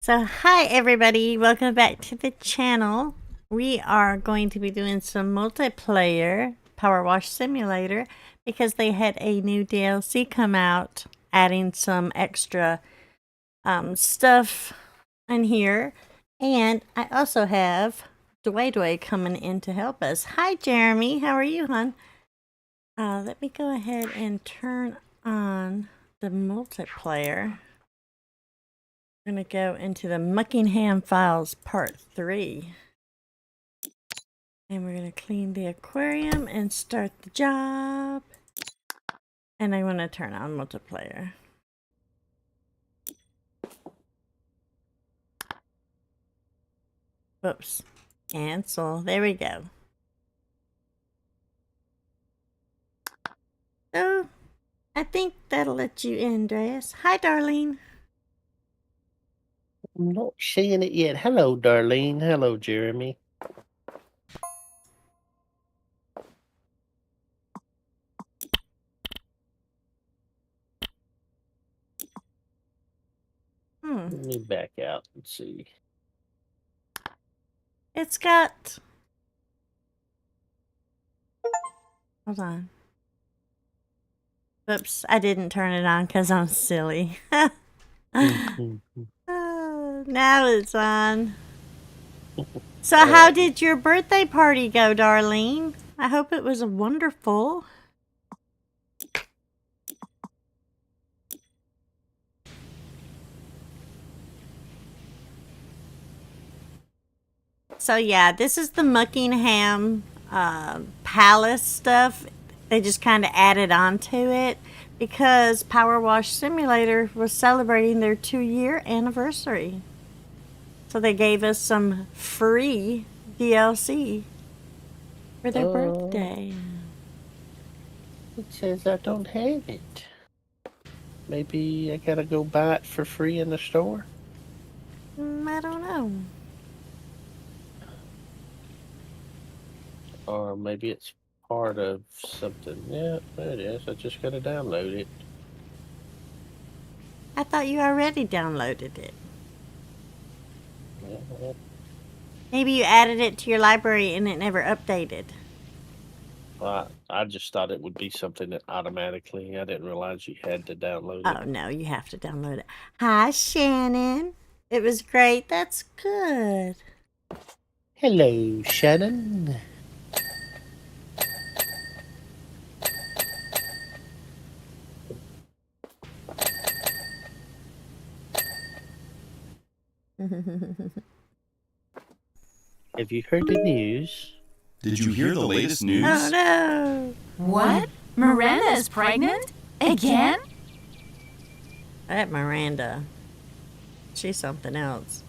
So hi everybody, welcome back to the channel. We are going to be doing some multiplayer PowerWash Simulator because they had a new DLC come out adding some extra stuff in here. And I also have Dway coming in to help us. Hi Jeremy, how are you, hon? Let me go ahead and turn on the multiplayer. I'm going to go into the Muckingham Files Part 3. And we're going to clean the aquarium and start the job. And I want to turn on multiplayer. Whoops. Cancel. There we go. So, I think that'll let you in, Andreas. Hi, Darlene. I'm not seeing it yet. Hello, Darlene. Hello, Jeremy. Let me back out and see. It's got... Hold on. Whoops, I didn't turn it on because I'm silly. Now it's on. So how did your birthday party go, Darlene? I hope it was wonderful. So yeah, this is the Muckingham Palace stuff. They just kind of added on to it because PowerWash Simulator was celebrating their 2-year anniversary. So they gave us some free DLC for their birthday. It says I don't have it. Maybe I gotta go buy it for free in the store? I don't know. Or maybe it's part of something. Yeah, there it is. I just gotta download it. I thought you already downloaded it. Yeah. Maybe you added it to your library and it never updated. I just thought it would be something that automatically, I didn't realize you had to download it. Oh, no, you have to download it. Hi, Shannon. It was great. That's good. Hello, Shannon. Have you heard the news? Did you hear the latest news? Oh, no. What? Miranda is pregnant? Again? That Miranda. She's something else.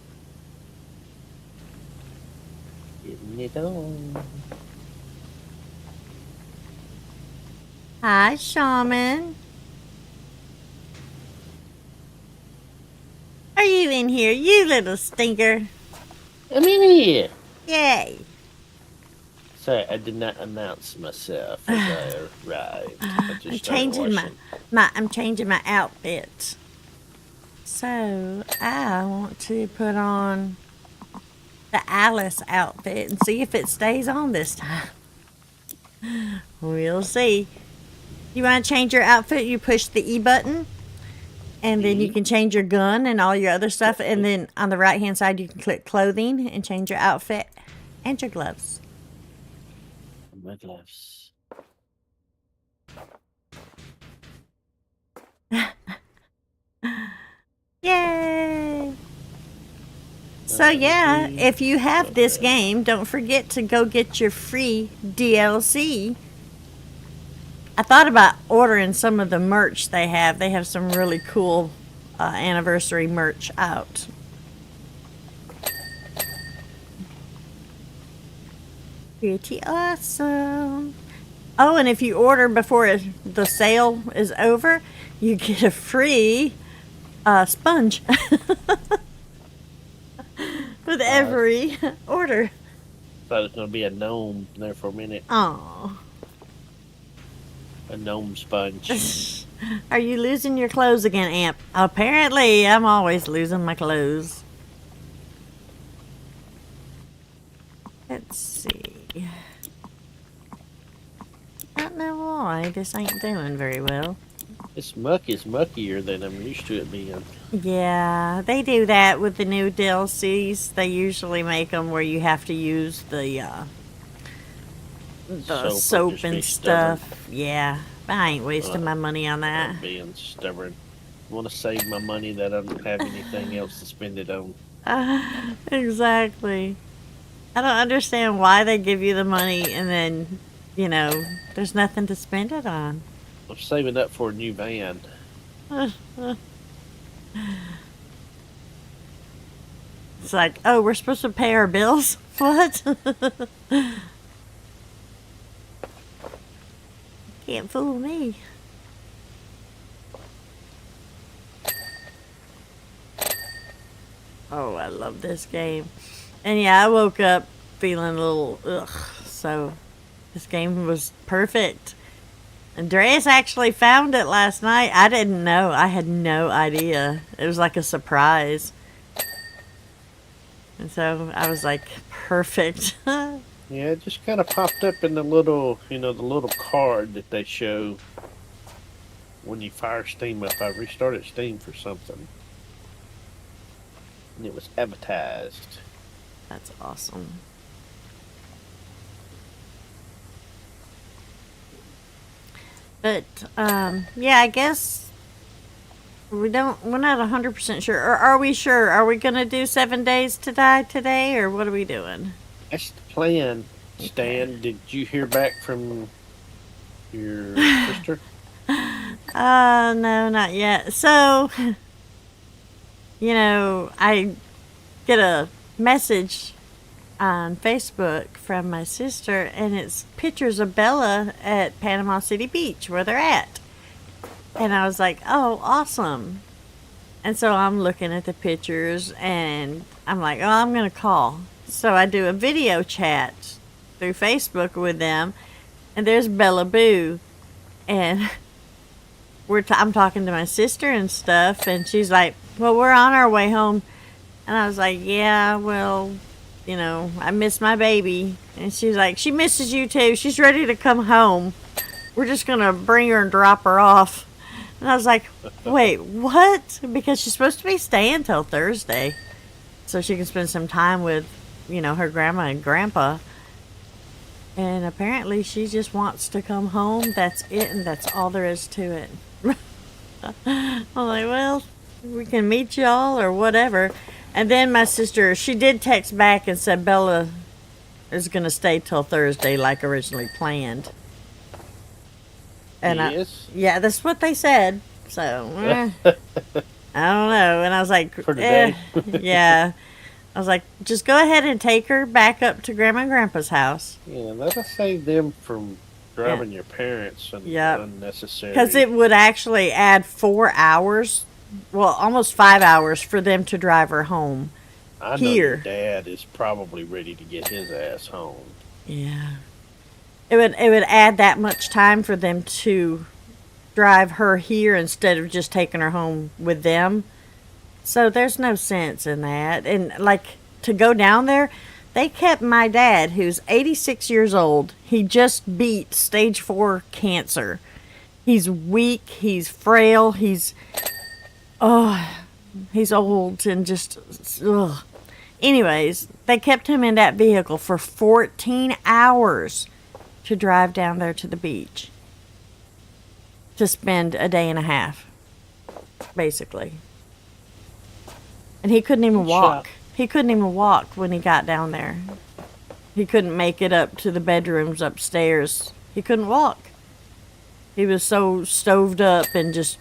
Getting it on. Hi, Shaman. Are you in here, you little stinker? I'm in here. Yay. Sorry, I did not announce myself as I arrived. I just I'm changing my outfit. So I want to put on the Alice outfit and see if it stays on this time. We'll see. You want to change your outfit? You push the E button, and then you can change your gun and all your other stuff. And then on the right hand side, you can click clothing and change your outfit and your gloves. My gloves. Yay! So yeah, if you have this game, don't forget to go get your free DLC. I thought about ordering some of the merch they have. They have some really cool anniversary merch out. Pretty awesome. Oh, and if you order before the sale is over, you get a free sponge with every order. Thought it was going to be a gnome there for a minute. Aww. A gnome sponge. Are you losing your clothes again, Amp? Apparently, I'm always losing my clothes. Let's see. I don't know why this ain't doing very well. This muck is muckier than I'm used to it being. Yeah, they do that with the new DLCs. They usually make them where you have to use the soap just and be stuff. Yeah, I ain't wasting my money on that. I'm being stubborn. I want to save my money that I don't have anything else to spend it on. Exactly. I don't understand why they give you the money and then, you know, there's nothing to spend it on. I'm saving up for a new van. It's like, oh, we're supposed to pay our bills? What? Can't fool me. Oh, I love this game. And yeah, I woke up feeling a little ugh. So this game was perfect. Andreas actually found it last night. I didn't know. I had no idea. It was like a surprise. And so I was like, perfect. Yeah, it just kind of popped up in the little, the little card that they show when you fire Steam up. I restarted Steam for something. And it was advertised. That's awesome. But, yeah, I guess we're not 100% sure. Or are we sure? Are we going to do 7 days to die today, or what are we doing? That's the plan, Stan. Did you hear back from your sister? No, not yet. So, you know, I get a message on Facebook from my sister, and it's pictures of Bella at Panama City Beach where they're at. And I was like, oh, awesome. And so I'm looking at the pictures, and I'm like, oh, I'm going to call. So I do a video chat through Facebook with them, and there's Bella Boo, and I'm talking to my sister and stuff, and she's like, well, we're on our way home. And I was like, yeah, well, you know, I miss my baby. And she's like, she misses you too. She's ready to come home. We're just going to bring her and drop her off. And I was like, wait, what? Because she's supposed to be staying till Thursday so she can spend some time with, you know, her grandma and grandpa. And apparently she just wants to come home. That's it, and that's all there is to it. I'm like, well, we can meet y'all or whatever. And then my sister, she did text back and said Bella is going to stay till Thursday like originally planned. And Yes. yeah, that's what they said. So, I don't know. And I was like, For today. yeah. I was like, just go ahead and take her back up to Grandma and Grandpa's house. Yeah, that'll save them from driving your parents and unnecessary. Because it would actually add 4 hours, well, almost 5 hours for them to drive her home. I know your dad is probably ready to get his ass home. Yeah. It would add that much time for them to drive her here instead of just taking her home with them. So there's no sense in that. And like to go down there, they kept my dad, who's 86 years old. He just beat stage 4 cancer. He's weak, he's frail, he's old and just ugh. Anyways, they kept him in that vehicle for 14 hours to drive down there to the beach to spend a day and a half, basically. And he couldn't even walk. He couldn't even walk when he got down there. He couldn't make it up to the bedrooms upstairs. He couldn't walk. He was so stoved up and just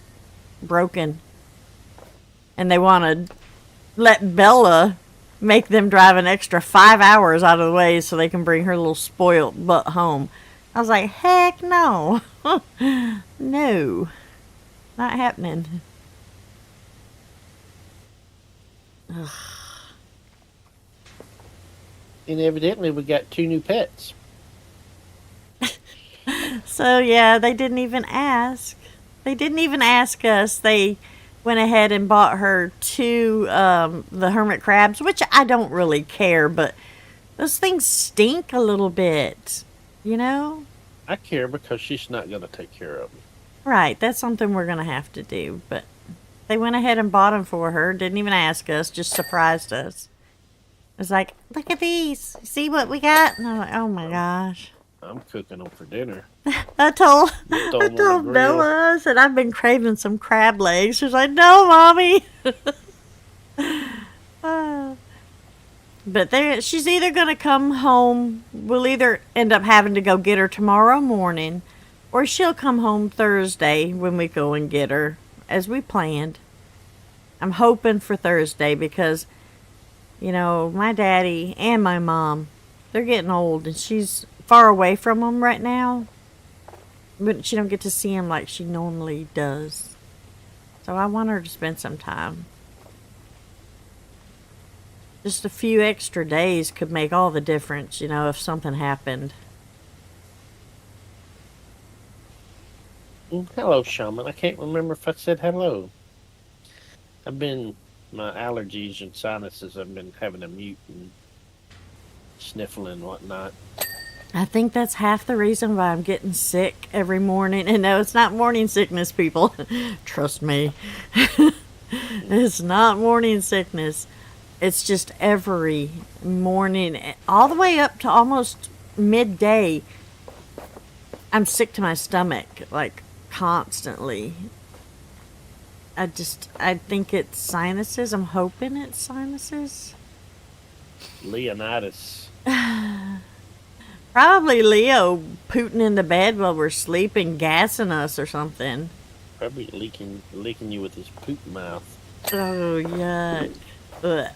broken. And they want to let Bella make them drive an extra 5 hours out of the way so they can bring her little spoiled butt home. I was like, heck no. No. Not happening. Ugh. And evidently we got 2 new pets. So yeah, they didn't even ask. They didn't even ask us. They went ahead and bought her 2 the hermit crabs, which I don't really care, but Those things stink a little bit, you know? I care because she's not going to take care of me. Right, that's something we're going to have to do. But they went ahead and bought them for her. Didn't even ask us, just surprised us. It was like, look at these. See what we got? And I'm like, oh my gosh. I'm cooking them for dinner. I told throw 'em on the grill. Noah, I said, I've been craving some crab legs. She's like, no, Mommy. But she's either going to come home. We'll either end up having to go get her tomorrow morning, or she'll come home Thursday when we go and get her, as we planned. I'm hoping for Thursday because, you know, my daddy and my mom, they're getting old, and she's far away from them right now. But she don't get to see them like she normally does. So I want her to spend some time. Just a few extra days could make all the difference, you know, if something happened. Hello, Shaman. I can't remember if I said hello. My allergies and sinuses, I've been having a mute and sniffling and whatnot. I think that's half the reason why I'm getting sick every morning. And no, it's not morning sickness, people. Trust me. It's not morning sickness. It's just every morning, all the way up to almost midday, I'm sick to my stomach, like constantly. I think it's sinuses. I'm hoping it's sinuses. Leonidas. Probably Leo pooting in the bed while we're sleeping, gassing us or something. Probably licking you with his poop mouth. Oh, yuck. Ugh.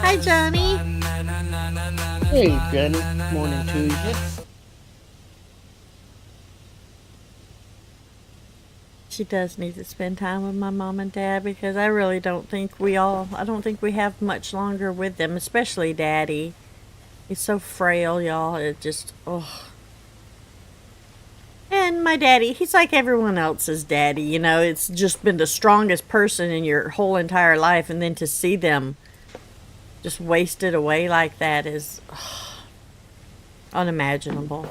Hi, Johnny. Hey, Johnny. Morning to you. She does need to spend time with my mom and dad because I really don't think we have much longer with them, especially Daddy. He's so frail, y'all. It just, oh. And my daddy, he's like everyone else's daddy, you know. It's just been the strongest person in your whole entire life, and then to see them just wasted away like that is unimaginable.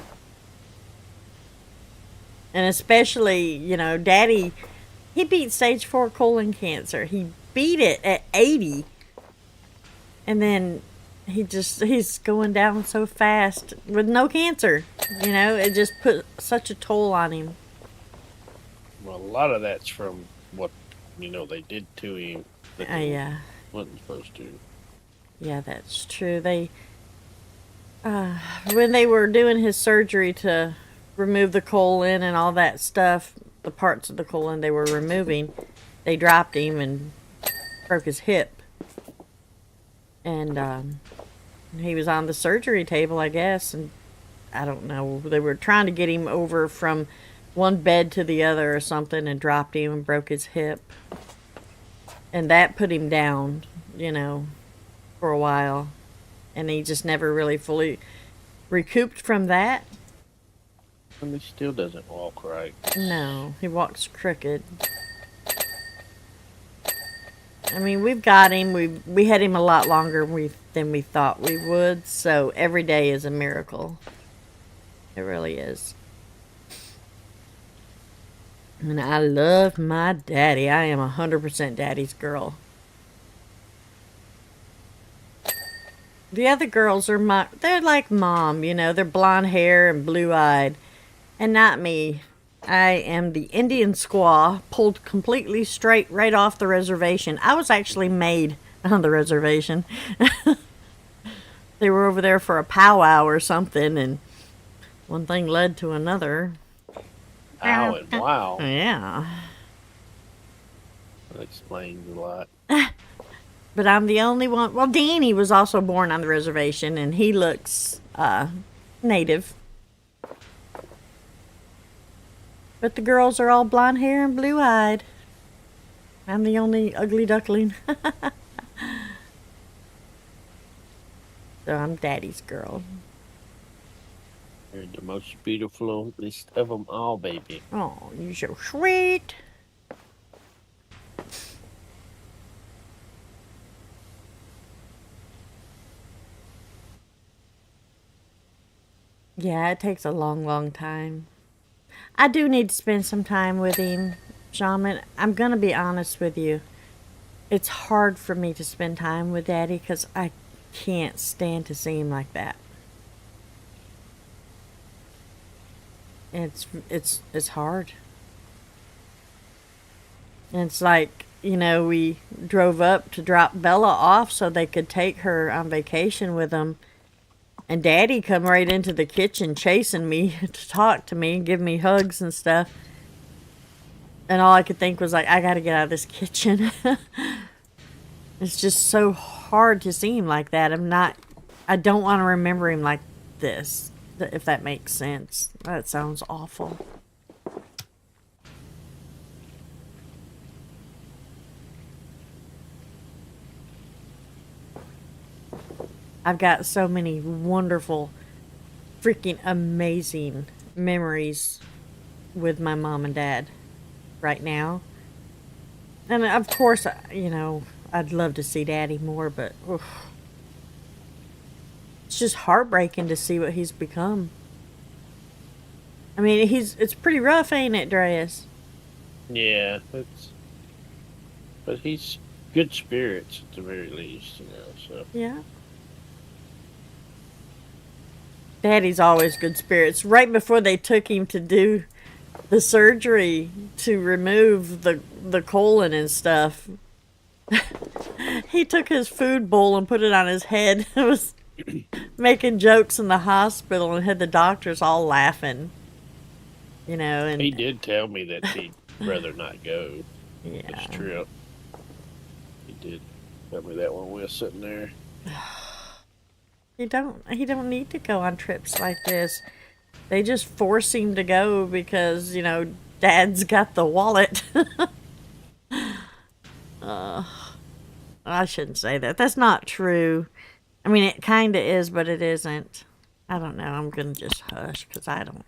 And especially, you know, Daddy, he beat stage 4 colon cancer. He beat it at 80. And then he's going down so fast with no cancer. You know, it just put such a toll on him. Well, a lot of that's from what, you know, they did to him. Yeah. Wasn't supposed to. Yeah, that's true. They, when they were doing his surgery to remove the colon and all that stuff, the parts of the colon they were removing, they dropped him and broke his hip. And he was on the surgery table, I guess, and I don't know. They were trying to get him over from one bed to the other or something and dropped him and broke his hip. And that put him down, you know, for a while. And he just never really fully recouped from that. And he still doesn't walk right. No, he walks crooked. I mean, we've got him. We had him a lot longer than we thought we would. So every day is a miracle. It really is. And I love my daddy. I am 100% daddy's girl. The other girls are they're like mom, you know. They're blonde hair and blue-eyed. And not me. I am the Indian squaw, pulled completely straight right off the reservation. I was actually made on the reservation. They were over there for a powwow or something, and one thing led to another. Ow and wow. Yeah. That explains a lot. But I'm the only one. Well, Danny was also born on the reservation, and he looks native. But the girls are all blonde hair and blue-eyed. I'm the only ugly duckling. So I'm daddy's girl. You're the most beautiful of them all, baby. Oh, you're so sweet. Yeah, it takes a long, long time. I do need to spend some time with him, Shaman. I'm going to be honest with you. It's hard for me to spend time with Daddy because I can't stand to see him like that. It's hard. And it's like, you know, we drove up to drop Bella off so they could take her on vacation with them. And Daddy come right into the kitchen chasing me to talk to me and give me hugs and stuff. And all I could think was like, I gotta get out of this kitchen. It's just so hard to see him like that. I don't want to remember him like this, if that makes sense. That sounds awful. I've got so many wonderful, freaking amazing memories with my mom and dad right now. And of course, you know, I'd love to see Daddy more, but oof, it's just heartbreaking to see what he's become. I mean, it's pretty rough, ain't it, Dreas? Yeah, but he's good spirits at the very least, you know, so. Yeah. Daddy's always good spirits. Right before they took him to do the surgery to remove the colon and stuff, he took his food bowl and put it on his head. It was making jokes in the hospital and had the doctors all laughing. You know, and he did tell me that he'd rather not go. Yeah. This trip. He did tell me that when we were sitting there. He don't need to go on trips like this. They just force him to go because, you know, Dad's got the wallet. I shouldn't say that. That's not true. I mean, it kind of is, but it isn't. I don't know. I'm going to just hush because I don't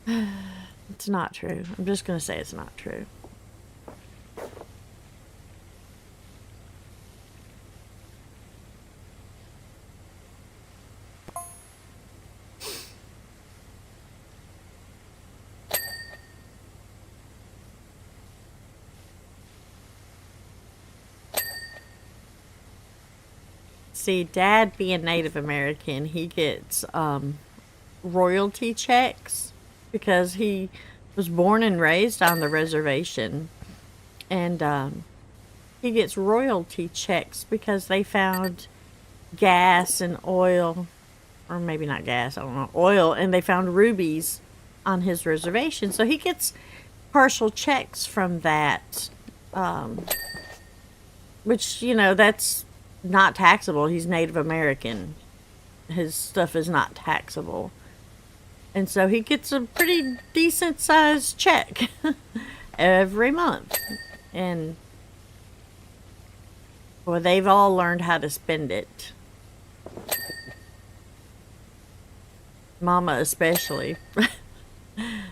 know. It's not true. I'm just going to say it's not true. See, Dad being Native American, he gets royalty checks because he was born and raised on the reservation. And he gets royalty checks because they found gas and oil, or maybe not gas, I don't know, oil, and they found rubies on his reservation. So he gets partial checks from that, which, you know, that's not taxable. He's Native American. His stuff is not taxable. And so he gets a pretty decent sized check every month. And well, they've all learned how to spend it. Mama especially.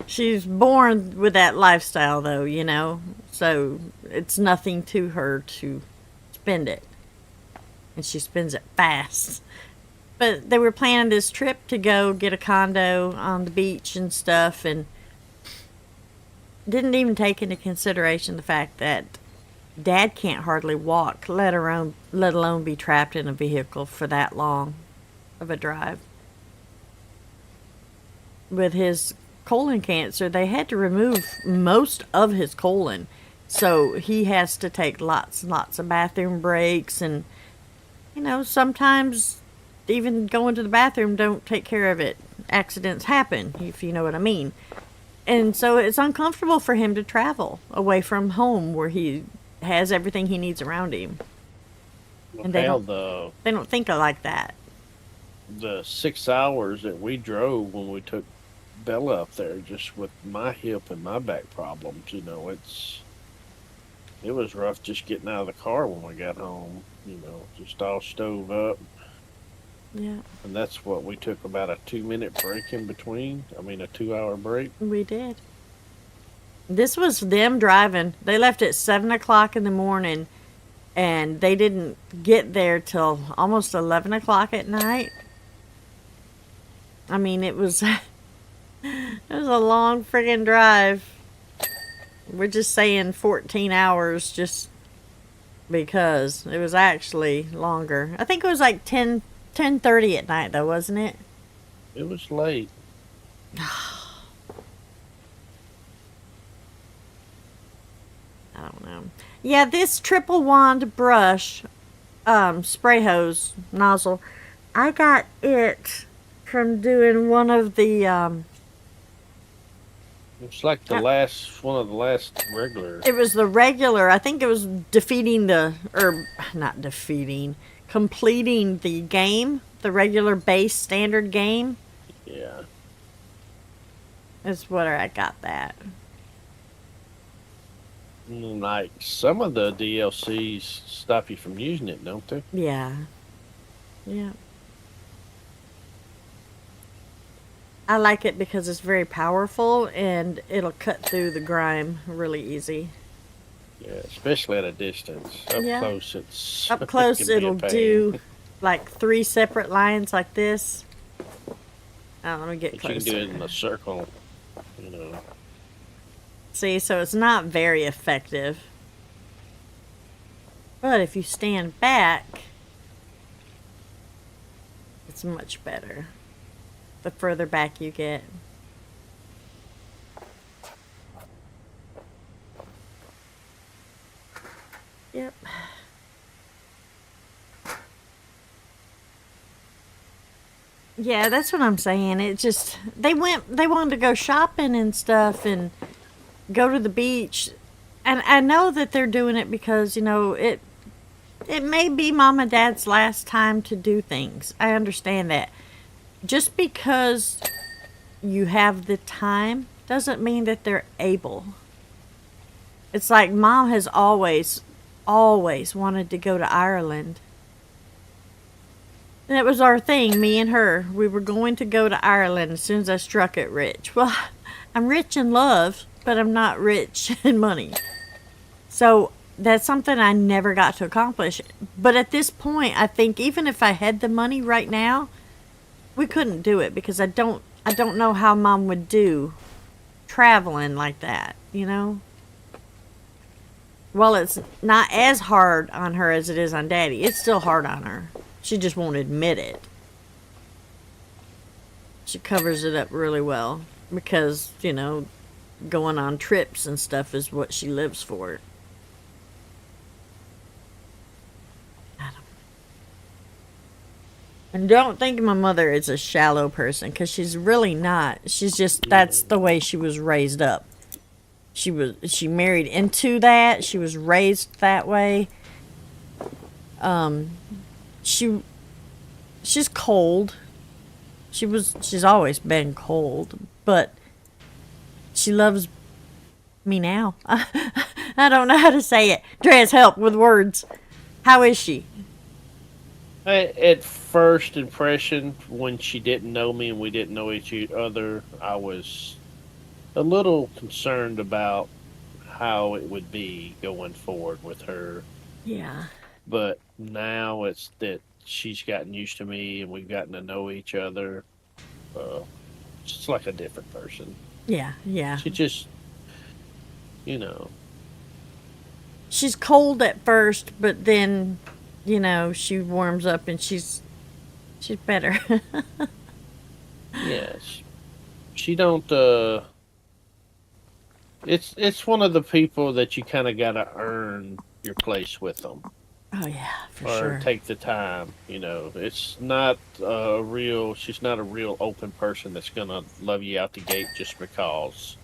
She's born with that lifestyle though, you know. So it's nothing to her to spend it. And she spends it fast. But they were planning this trip to go get a condo on the beach and stuff, and didn't even take into consideration the fact that Dad can't hardly walk, let alone be trapped in a vehicle for that long of a drive. With his colon cancer, they had to remove most of his colon. So he has to take lots and lots of bathroom breaks, and you know, sometimes even going to the bathroom don't take care of it. Accidents happen, if you know what I mean. And so it's uncomfortable for him to travel away from home where he has everything he needs around him. And they don't think of like that. The 6 hours that we drove when we took Bella up there, just with my hip and my back problems, you know, it was rough just getting out of the car when we got home, you know, just all stove up. Yeah. And that's what we took, about a 2-minute break in between. I mean, a 2-hour break. We did. This was them driving. They left at 7 o'clock in the morning, and they didn't get there till almost 11 o'clock at night. I mean, it was it was a long friggin' drive. We're just saying 14 hours just because it was actually longer. I think it was like 10:30 at night though, wasn't it? It was late. I don't know. Yeah, this triple wand brush, spray hose nozzle, I got it from doing one of the, It's like the one of the last regular. it was the regular, I think it was defeating or not defeating, completing the game, the regular base standard game, Yeah. is where I got that. Like some of the DLCs stop you from using it, don't they? Yeah. Yeah. I like it because it's very powerful and it'll cut through the grime really easy. Yeah, especially at a distance. Up Yeah. close, it's Up close, it can be a it'll pain. do like 3 separate lines like this. Let me get But closer. you can do it in a circle, you know. See, so it's not very effective. But if you stand back, it's much better. The further back you get. Yep. Yeah, that's what I'm saying. It just they wanted to go shopping and stuff and go to the beach. And I know that they're doing it because, you know, it may be mom and dad's last time to do things. I understand that. Just because you have the time doesn't mean that they're able. It's like mom has always wanted to go to Ireland. And it was our thing, me and her. We were going to go to Ireland as soon as I struck it rich. Well, I'm rich in love, but I'm not rich in money. So that's something I never got to accomplish. But at this point, I think even if I had the money right now, we couldn't do it because I don't know how mom would do traveling like that, you know? Well, it's not as hard on her as it is on daddy. It's still hard on her. She just won't admit it. She covers it up really well because, you know, going on trips and stuff is what she lives for. And don't think my mother is a shallow person, because she's really not. She's just, that's the way she was raised up. She married into that. She was raised that way. She's cold. She's always been cold, but she loves me now. I don't know how to say it. Drez, help with words. How is she? At first impression, when she didn't know me and we didn't know each other, I was a little concerned about how it would be going forward with her. Yeah. But now it's that she's gotten used to me and we've gotten to know each other. It's like a different person. Yeah, yeah. She just, you know. She's cold at first, but then, you know, she warms up and she's better. Yes. She don't, it's one of the people that you kind of got to earn your place with them. Oh yeah, for Or sure. take the time, you know. It's not she's not a real open person that's going to love you out the gate just because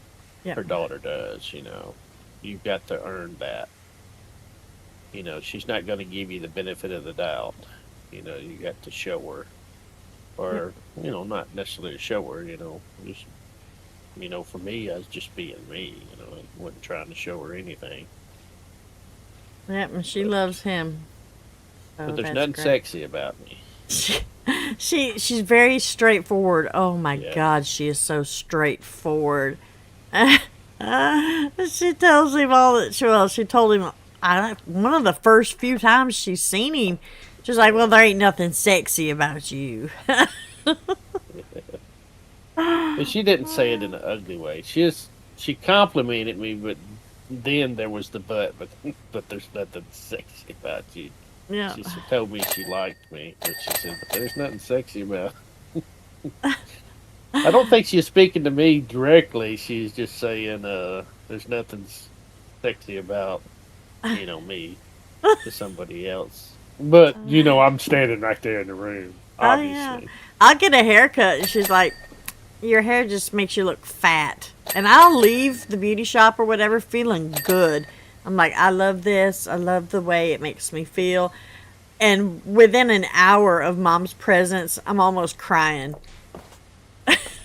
Yep. her daughter does, you know. You've got to earn that. You know, she's not going to give you the benefit of the doubt. You know, you got to show her. Or, you know, not necessarily show her, you know. Just, you know, for me, I was just being me, you know. I wasn't trying to show her anything. Yep, and she loves him. So But there's that's nothing great. sexy about me. She's very straightforward. Oh my Yeah. God, she is so straightforward. She tells him all that. She told him. One of the first few times she's seen him, she's like, "Well, there ain't nothing sexy about you." But she didn't say it in an ugly way. She complimented me, but then there was the but there's nothing sexy about you. Yeah. Told me she liked me, but she said, but there's nothing sexy about. I don't think she's speaking to me directly. She's just saying, there's nothing sexy about, me to somebody else. But, I'm standing right there in the room, obviously. Oh, yeah. I'll get a haircut, and she's like, your hair just makes you look fat. And I'll leave the beauty shop or whatever feeling good. I'm like, I love this. I love the way it makes me feel. And within an hour of Mom's presence, I'm almost crying.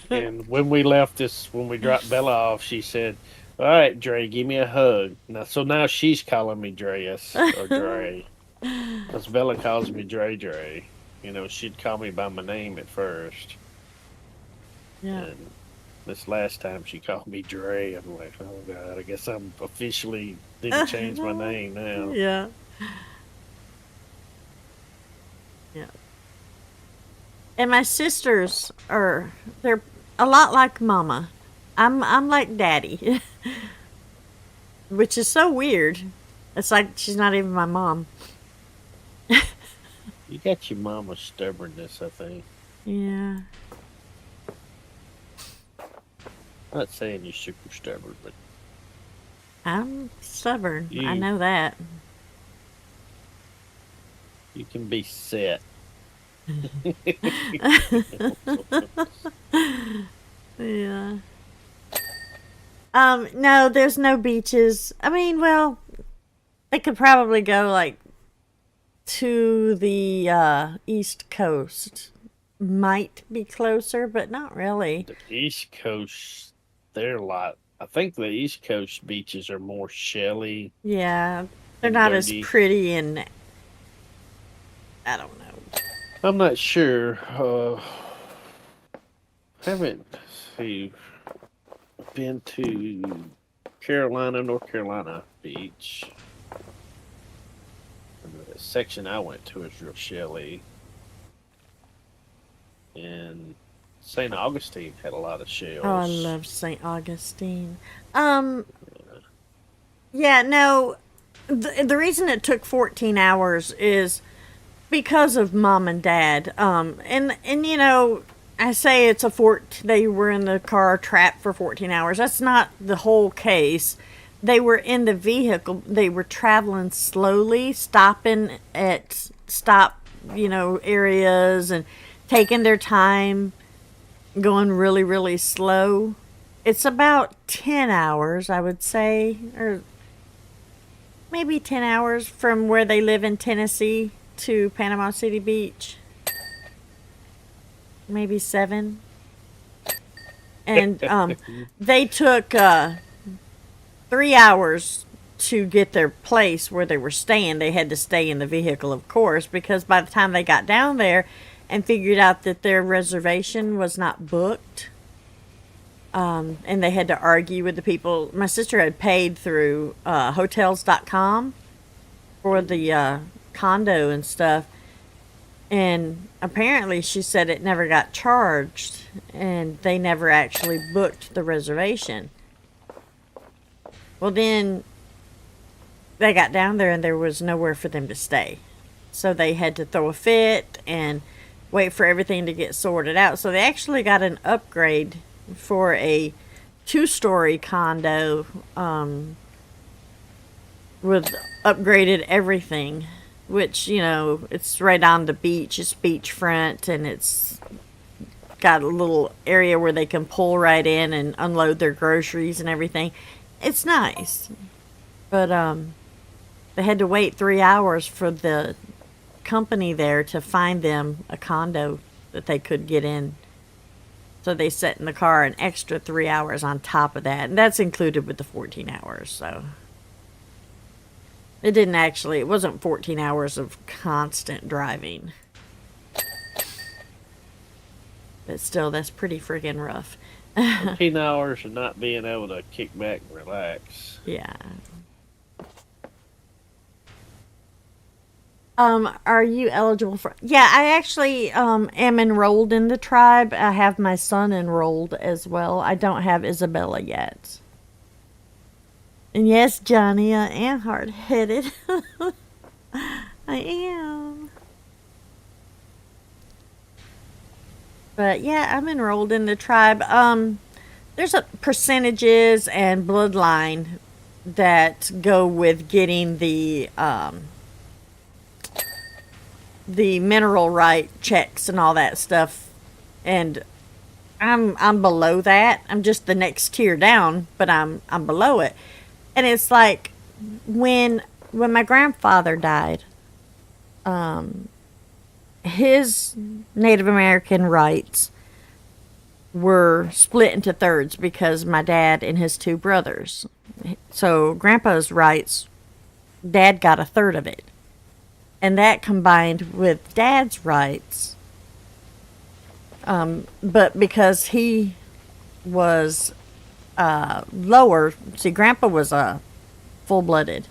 And when we dropped Bella off, she said, all right, Dre, give me a hug. Now she's calling me Dreas or Dre. Because Bella calls me Dre. She'd call me by my name at first. Yeah. And this last time she called me Dre, I'm like, oh God, I guess I'm officially didn't change my name now. Yeah. Yeah. And my sisters they're a lot like Mama. I'm like Daddy. Which is so weird. It's like she's not even my mom. You got your mama's stubbornness, I think. Yeah. I'm not saying you're super stubborn, but I'm stubborn. I know that. You can be set. Yeah. No, there's no beaches. I mean, well, they could probably go like to the East Coast. Might be closer, but not really. The East Coast, they're a lot. I think the East Coast beaches are more shelly. Yeah, they're not dirty. as pretty, and I don't know. I'm not sure. Haven't been to North Carolina beach. The section I went to is real shelly. And St. Augustine had a lot of shells. Oh, I love St. Augustine. Yeah, no, the reason it took 14 hours is because of Mom and Dad. And I say it's they were in the car trapped for 14 hours. That's not the whole case. They were in the vehicle. They were traveling slowly, stopping at areas and taking their time, going really, really slow. It's about 10 hours, I would say, or maybe 10 hours from where they live in Tennessee to Panama City Beach. Maybe 7. And they took 3 hours to get their place where they were staying. They had to stay in the vehicle, of course, because by the time they got down there and figured out that their reservation was not booked, and they had to argue with the people. My sister had paid through hotels.com for the condo and stuff, and apparently she said it never got charged, and they never actually booked the reservation. Well, then they got down there and there was nowhere for them to stay. So they had to throw a fit and wait for everything to get sorted out. So they actually got an upgrade for a 2-story condo with upgraded everything, which, it's right on the beach. It's beachfront, and it's got a little area where they can pull right in and unload their groceries and everything. It's nice. But they had to wait 3 hours for the company there to find them a condo that they could get in. So they sat in the car an extra 3 hours on top of that. And that's included with the 14 hours. So it wasn't 14 hours of constant driving. But still, that's pretty friggin' rough. 14 hours of not being able to kick back and relax. Yeah. Are you eligible for? Yeah, I actually am enrolled in the tribe. I have my son enrolled as well. I don't have Isabella yet. And yes, Johnny, I am hard-headed. I am. But yeah, I'm enrolled in the tribe. There's a percentages and bloodline that go with getting the mineral right checks and all that stuff, and I'm below that. I'm just the next tier down, but I'm below it. And it's like when my grandfather died, his Native American rights were split into thirds because my dad and his two brothers. So grandpa's rights, dad got a third of it. And that combined with dad's rights, but because he was lower, see, grandpa was full-blooded,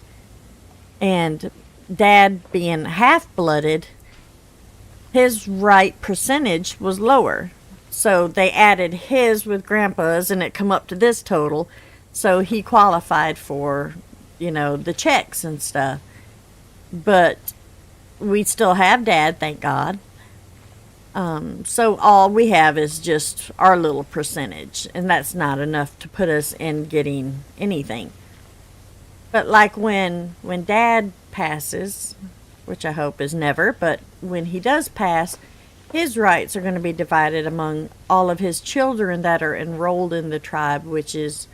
and dad being half-blooded, his right percentage was lower. So they added his with grandpa's, and it come up to this total. So he qualified for, the checks and stuff. But we still have dad, thank God. So all we have is just our little percentage, and that's not enough to put us in getting anything. But like when dad passes, which I hope is never, but when he does pass, his rights are going to be divided among all of his children that are enrolled in the tribe, which is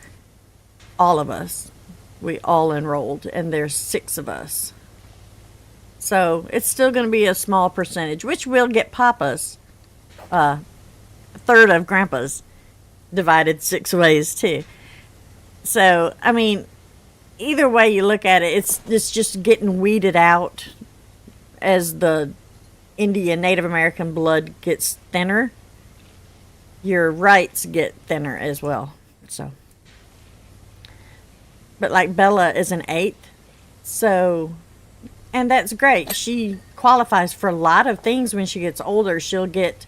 all of us. We all enrolled, and there's 6 of us. So it's still going to be a small percentage, which will get Papa's, a third of Grandpa's, divided 6 ways too. So, I mean, either way you look at it, it's just getting weeded out as the Indian Native American blood gets thinner. Your rights get thinner as well. So, but like Bella is an 8th, so. And that's great. She qualifies for a lot of things when she gets older. She'll get,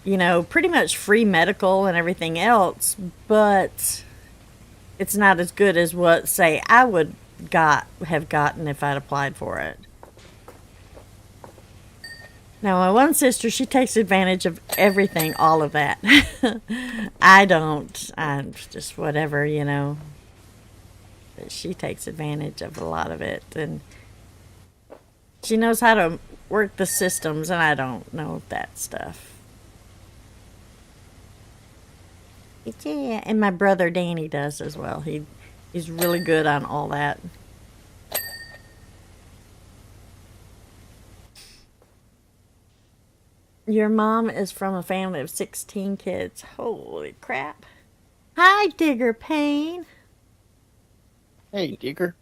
pretty much free medical and everything else. But it's not as good as what, say, I would have gotten if I'd applied for it. Now, my one sister, she takes advantage of everything, all of that. I don't. I'm just whatever, But she takes advantage of a lot of it. And she knows how to work the systems, and I don't know that stuff. But yeah, and my brother Danny does as well. He's really good on all that. Your mom is from a family of 16 kids. Holy crap. Hi, Digger Payne. Hey, Digger.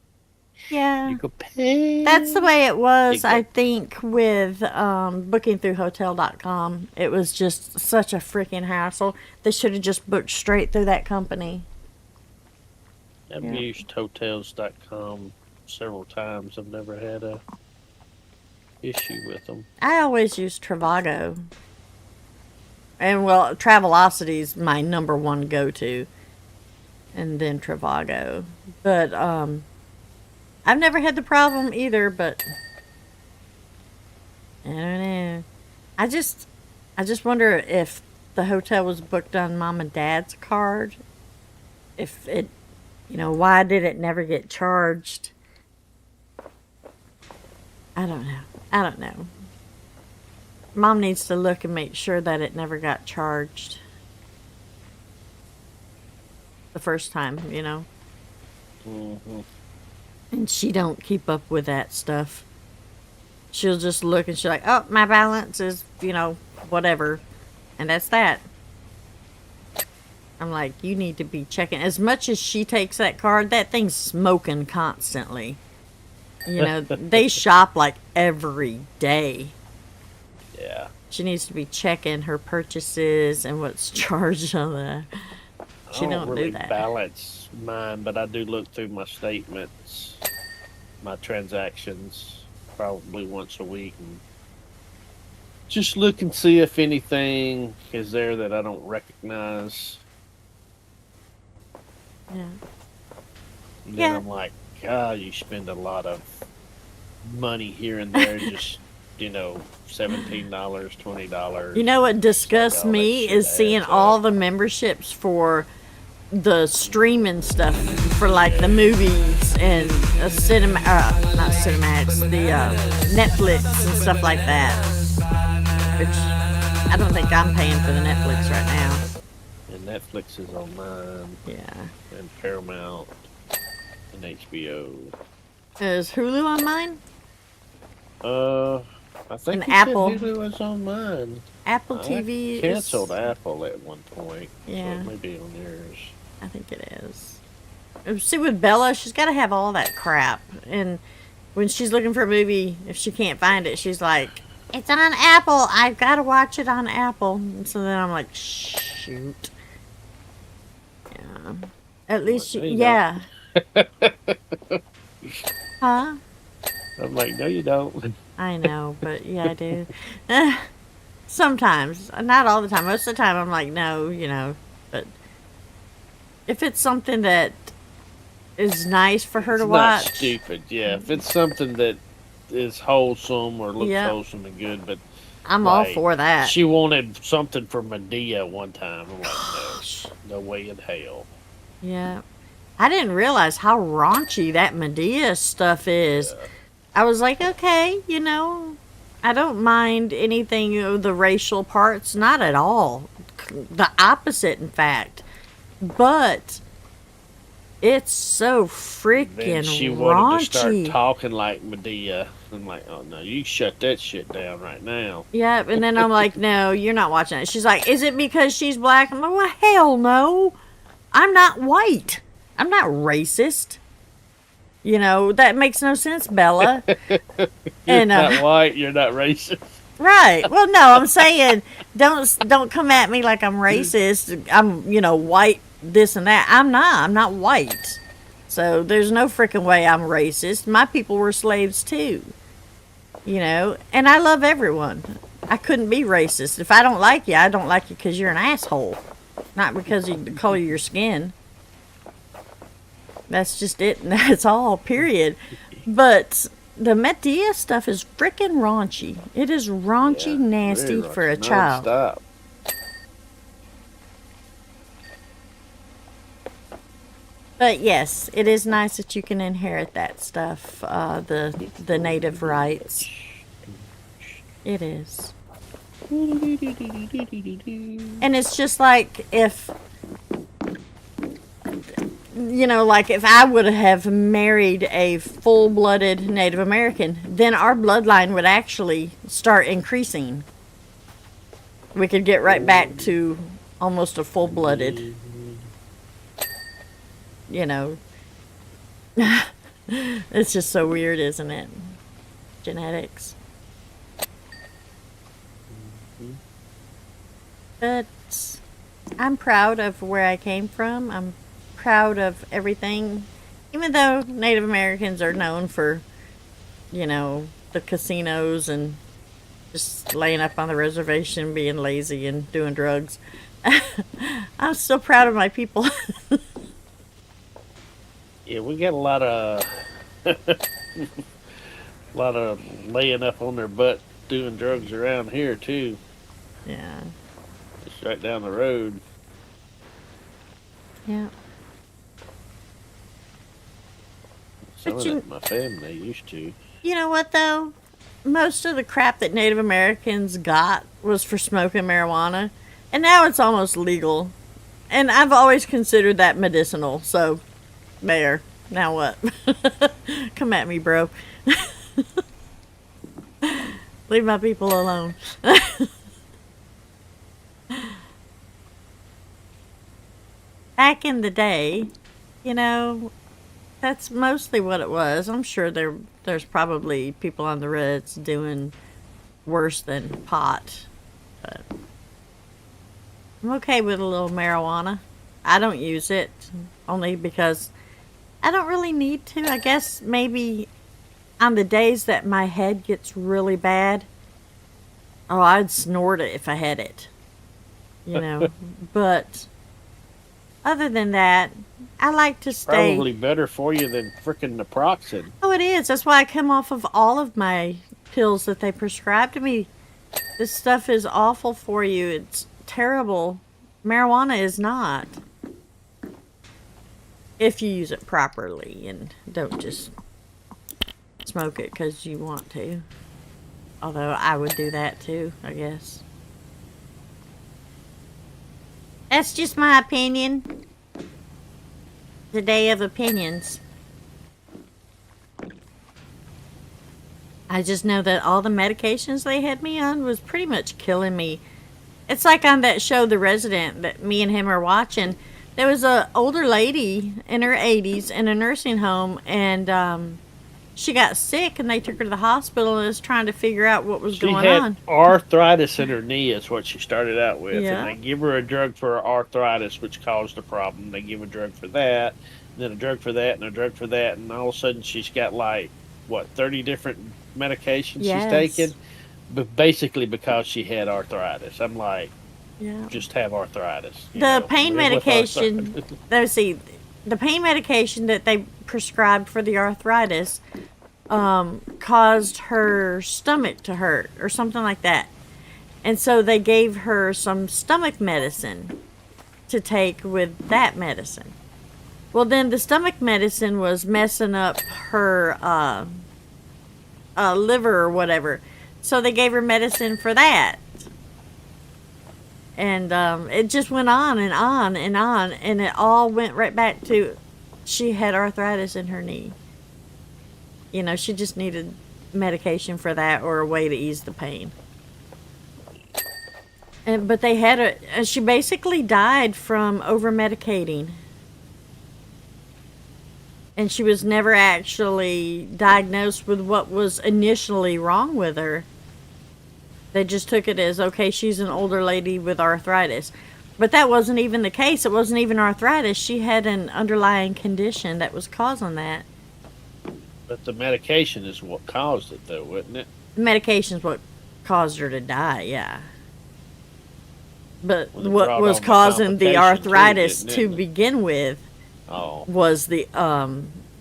Yeah. You go pay. That's the way it was, Digger. I think, with booking through hotel.com. It was just such a freaking hassle. They should have just booked straight through that company. I've used hotels.com several times. I've never had a issue with them. I always use Trivago. And, well, Travelocity's my number one go-to. And then Trivago. But, I've never had the problem either, but I don't know. I just wonder if the hotel was booked on Mom and Dad's card. If it, why did it never get charged? I don't know. Mom needs to look and make sure that it never got charged the first time, Mm-hmm. And she don't keep up with that stuff. She'll just look and she's like, oh, my balance is, whatever. And that's that. I'm like, you need to be checking. As much as she takes that card, that thing's smoking constantly. They shop like every day. Yeah. She needs to be checking her purchases and what's charged on that. She I don't really do that. balance mine, but I do look through my statements, my transactions. probably once a week, and just look and see if anything is there that I don't recognize. Yeah. And Yeah. then I'm like, God, you spend a lot of money here and there, just $17, $20. You know what disgusts all that me shit is seeing adds all up. the memberships for the streaming stuff for like the movies and not cinematics, the Netflix and stuff like that. Which I don't think I'm paying for the Netflix right now. And Netflix is on mine, Yeah. and Paramount, and HBO. Is Hulu on mine? I think And you Apple. said Hulu was on mine. Apple I TV canceled is... Apple at one point, Yeah. so it may be on yours. I think it is. See, with Bella, she's got to have all that crap. And when she's looking for a movie, if she can't find it, she's like, it's on Apple. I've got to watch it on Apple. And so then I'm like, shoot. Yeah. At least, Well, there you yeah. Huh? I'm like, no, you don't. I know, but yeah, I do. Sometimes. Not all the time. Most of the time, I'm like, no, but if it's something that is nice for her to It's watch. not stupid, yeah. If it's something that is wholesome or looks Yep. wholesome and good, but I'm all like, for that. she wanted something from Medea one time. I'm like, no way in hell. Yeah. I didn't realize how raunchy that Medea stuff is. Yeah. I was like, okay, I don't mind anything of the racial parts. Not at all. The opposite, in fact. But it's so freaking Then she wanted to start raunchy. talking like Medea. I'm like, oh no, you shut that shit down right now. Yeah, and then I'm like, no, you're not watching it. She's like, is it because she's black? I'm like, well, hell no. I'm not white. I'm not racist. That makes no sense, Bella. You're And, not white, you're not racist. Right. Well, no, I'm saying don't come at me like I'm racist. I'm, white, this and that. I'm not. I'm not white. So there's no freaking way I'm racist. My people were slaves too. And I love everyone. I couldn't be racist. If I don't like you, I don't like you because you're an asshole. Not because of the color of your skin. That's just it. And that's all, period. But the Medea stuff is freaking raunchy. It is raunchy, Yeah, nasty very for a raunchy, child. nonstop. But yes, it is nice that you can inherit that stuff, the native rights. It is. And it's just like if, like if I would have married a full-blooded Native American, then our bloodline would actually start increasing. We could get right back to almost a full-blooded, It's just so weird, isn't it? Genetics. But I'm proud of where I came from. I'm proud of everything. Even though Native Americans are known for, the casinos and just laying up on the reservation, being lazy and doing drugs. I'm still proud of my people. Yeah, we got a lot of laying up on their butt doing drugs around here too. Yeah. Just right down the road. Yeah. Some But of that my family used to. You know what, though? Most of the crap that Native Americans got was for smoking marijuana. And now it's almost legal. And I've always considered that medicinal. So, there. Now what? Come at me, bro. Leave my people alone. Back in the day, that's mostly what it was. I'm sure there's probably people on the Reds doing worse than pot. But I'm okay with a little marijuana. I don't use it only because I don't really need to. I guess maybe on the days that my head gets really bad, oh, I'd snort it if I had it. You know, but other than that, I like to stay. Probably better for you than frickin' naproxen. Oh, it is. That's why I come off of all of my pills that they prescribe to me. This stuff is awful for you. It's terrible. Marijuana is not. If you use it properly and don't just smoke it because you want to. Although I would do that too, I guess. That's just my opinion. The day of opinions. I just know that all the medications they had me on was pretty much killing me. It's like on that show, The Resident, that me and him are watching. There was an older lady in her 80s in a nursing home, and she got sick, and they took her to the hospital and was trying to figure out what was going on. She had arthritis in her knee is what she started out with. Yeah. And they give her a drug for her arthritis, which caused the problem. They give a drug for that, and then a drug for that, and a drug for that, and all of a sudden she's got 30 different medications she's taking? But basically because she had arthritis. I'm like, just have arthritis. The pain medication, the pain medication that they prescribed for the arthritis caused her stomach to hurt or something like that. And so they gave her some stomach medicine to take with that medicine. Well, then the stomach medicine was messing up her liver or whatever. So they gave her medicine for that. And it just went on and on and on. And it all went right back to she had arthritis in her knee. You know, she just needed medication for that or a way to ease the pain. But they had she basically died from over-medicating. And she was never actually diagnosed with what was initially wrong with her. They just took it as, okay, she's an older lady with arthritis. But that wasn't even the case. It wasn't even arthritis. She had an underlying condition that was causing that. But the medication is what caused it, though, wasn't it? The medication's what caused her to die, yeah. But Well, what was causing the arthritis to begin begin with was the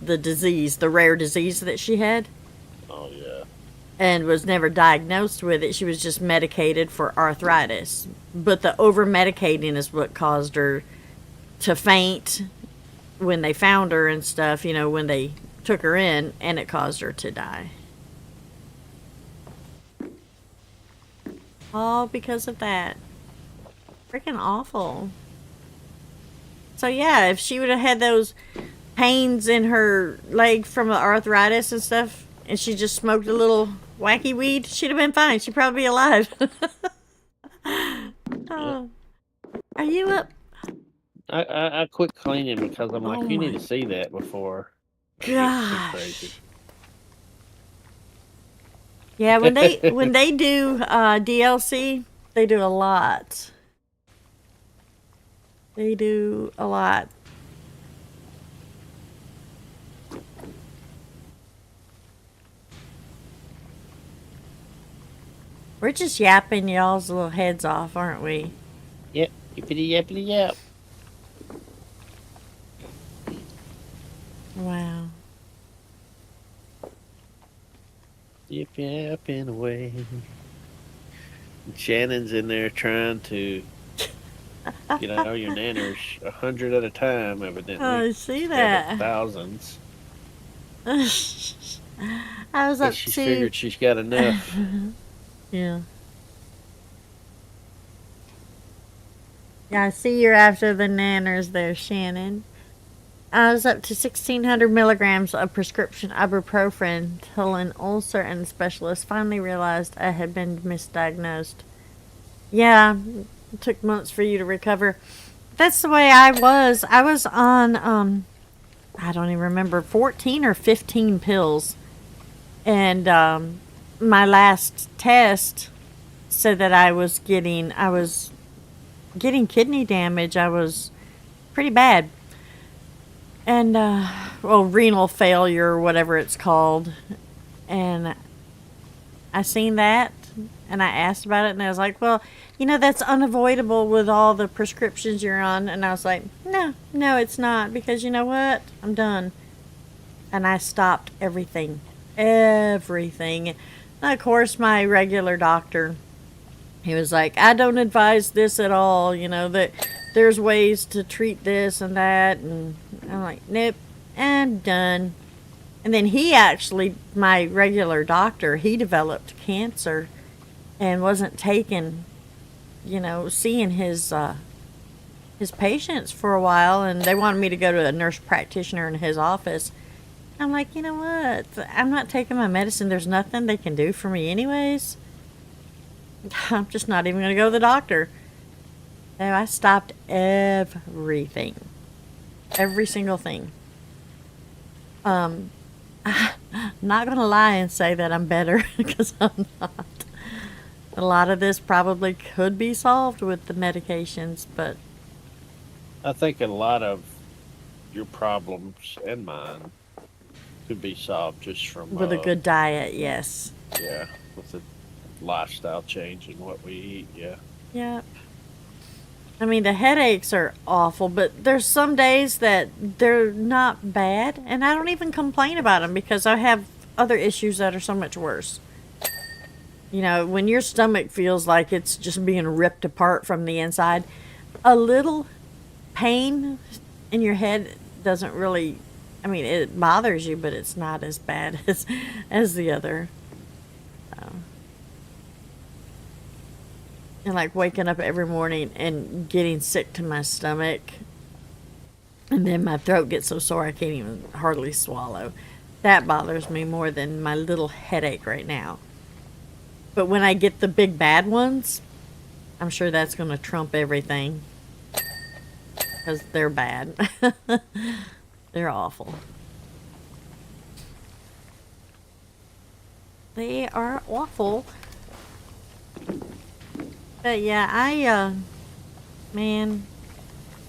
disease, the rare disease that she had. Oh, yeah. And was never diagnosed with it. She was just medicated for arthritis. But the over-medicating is what caused her to faint when they found her and stuff, you know, when they took her in, and it caused her to die. All because of that. Freaking awful. So yeah, if she would have had those pains in her leg from the arthritis and stuff, and she just smoked a little wacky weed, she'd have been fine. She'd probably be alive. Oh. Are you up? I quit cleaning because I'm like, you need to see that before. Gosh. Yeah, when they do DLC, they do a lot. They do a lot. We're just yapping y'all's little heads off, aren't we? Yep. Yippity yappity yap. Wow. Yip yapping away. And Shannon's in there trying to get all your nanners 100 at a time, evidently. Oh, I see Instead of that. thousands. I was up She to... figured she's got enough. Yeah. Yeah, I see you're after the nanners there, Shannon. I was up to 1,600 milligrams of prescription ibuprofen till an ulcer and specialist finally realized I had been misdiagnosed. Yeah, it took months for you to recover. That's the way I was. I was on, I don't even remember, 14 or 15 pills. And my last test said that I was getting kidney damage. I was pretty bad. And, renal failure or whatever it's called. And I seen that, and I asked about it, and I was like, well, you know, that's unavoidable with all the prescriptions you're on. And I was like, no, it's not, because you know what? I'm done. And I stopped everything. And of course, my regular doctor, he was like, I don't advise this at all, you know, that there's ways to treat this and that. And I'm like, nope, I'm done. And then he actually, my regular doctor, he developed cancer and wasn't taking, you know, seeing his patients for a while. And they wanted me to go to a nurse practitioner in his office. I'm like, you know what? I'm not taking my medicine. There's nothing they can do for me anyways. I'm just not even going to go to the doctor. So I stopped everything. Every single thing. I'm not going to lie and say that I'm better, because I'm not. A lot of this probably could be solved with the medications, but I think a lot of your problems and mine could be solved just from with a good diet, yes. Yeah, with the lifestyle changing what we eat. Yeah. Yep. I mean, the headaches are awful, but there's some days that they're not bad, and I don't even complain about them because I have other issues that are so much worse. You know, when your stomach feels like it's just being ripped apart from the inside, a little pain in your head doesn't really, I mean, it bothers you, but it's not as bad as the other. And like waking up every morning and getting sick to my stomach, and then my throat gets so sore I can't even hardly swallow. That bothers me more than my little headache right now. But when I get the big bad ones, I'm sure that's going to trump everything, because they're bad. They're awful. They are awful. But yeah, man,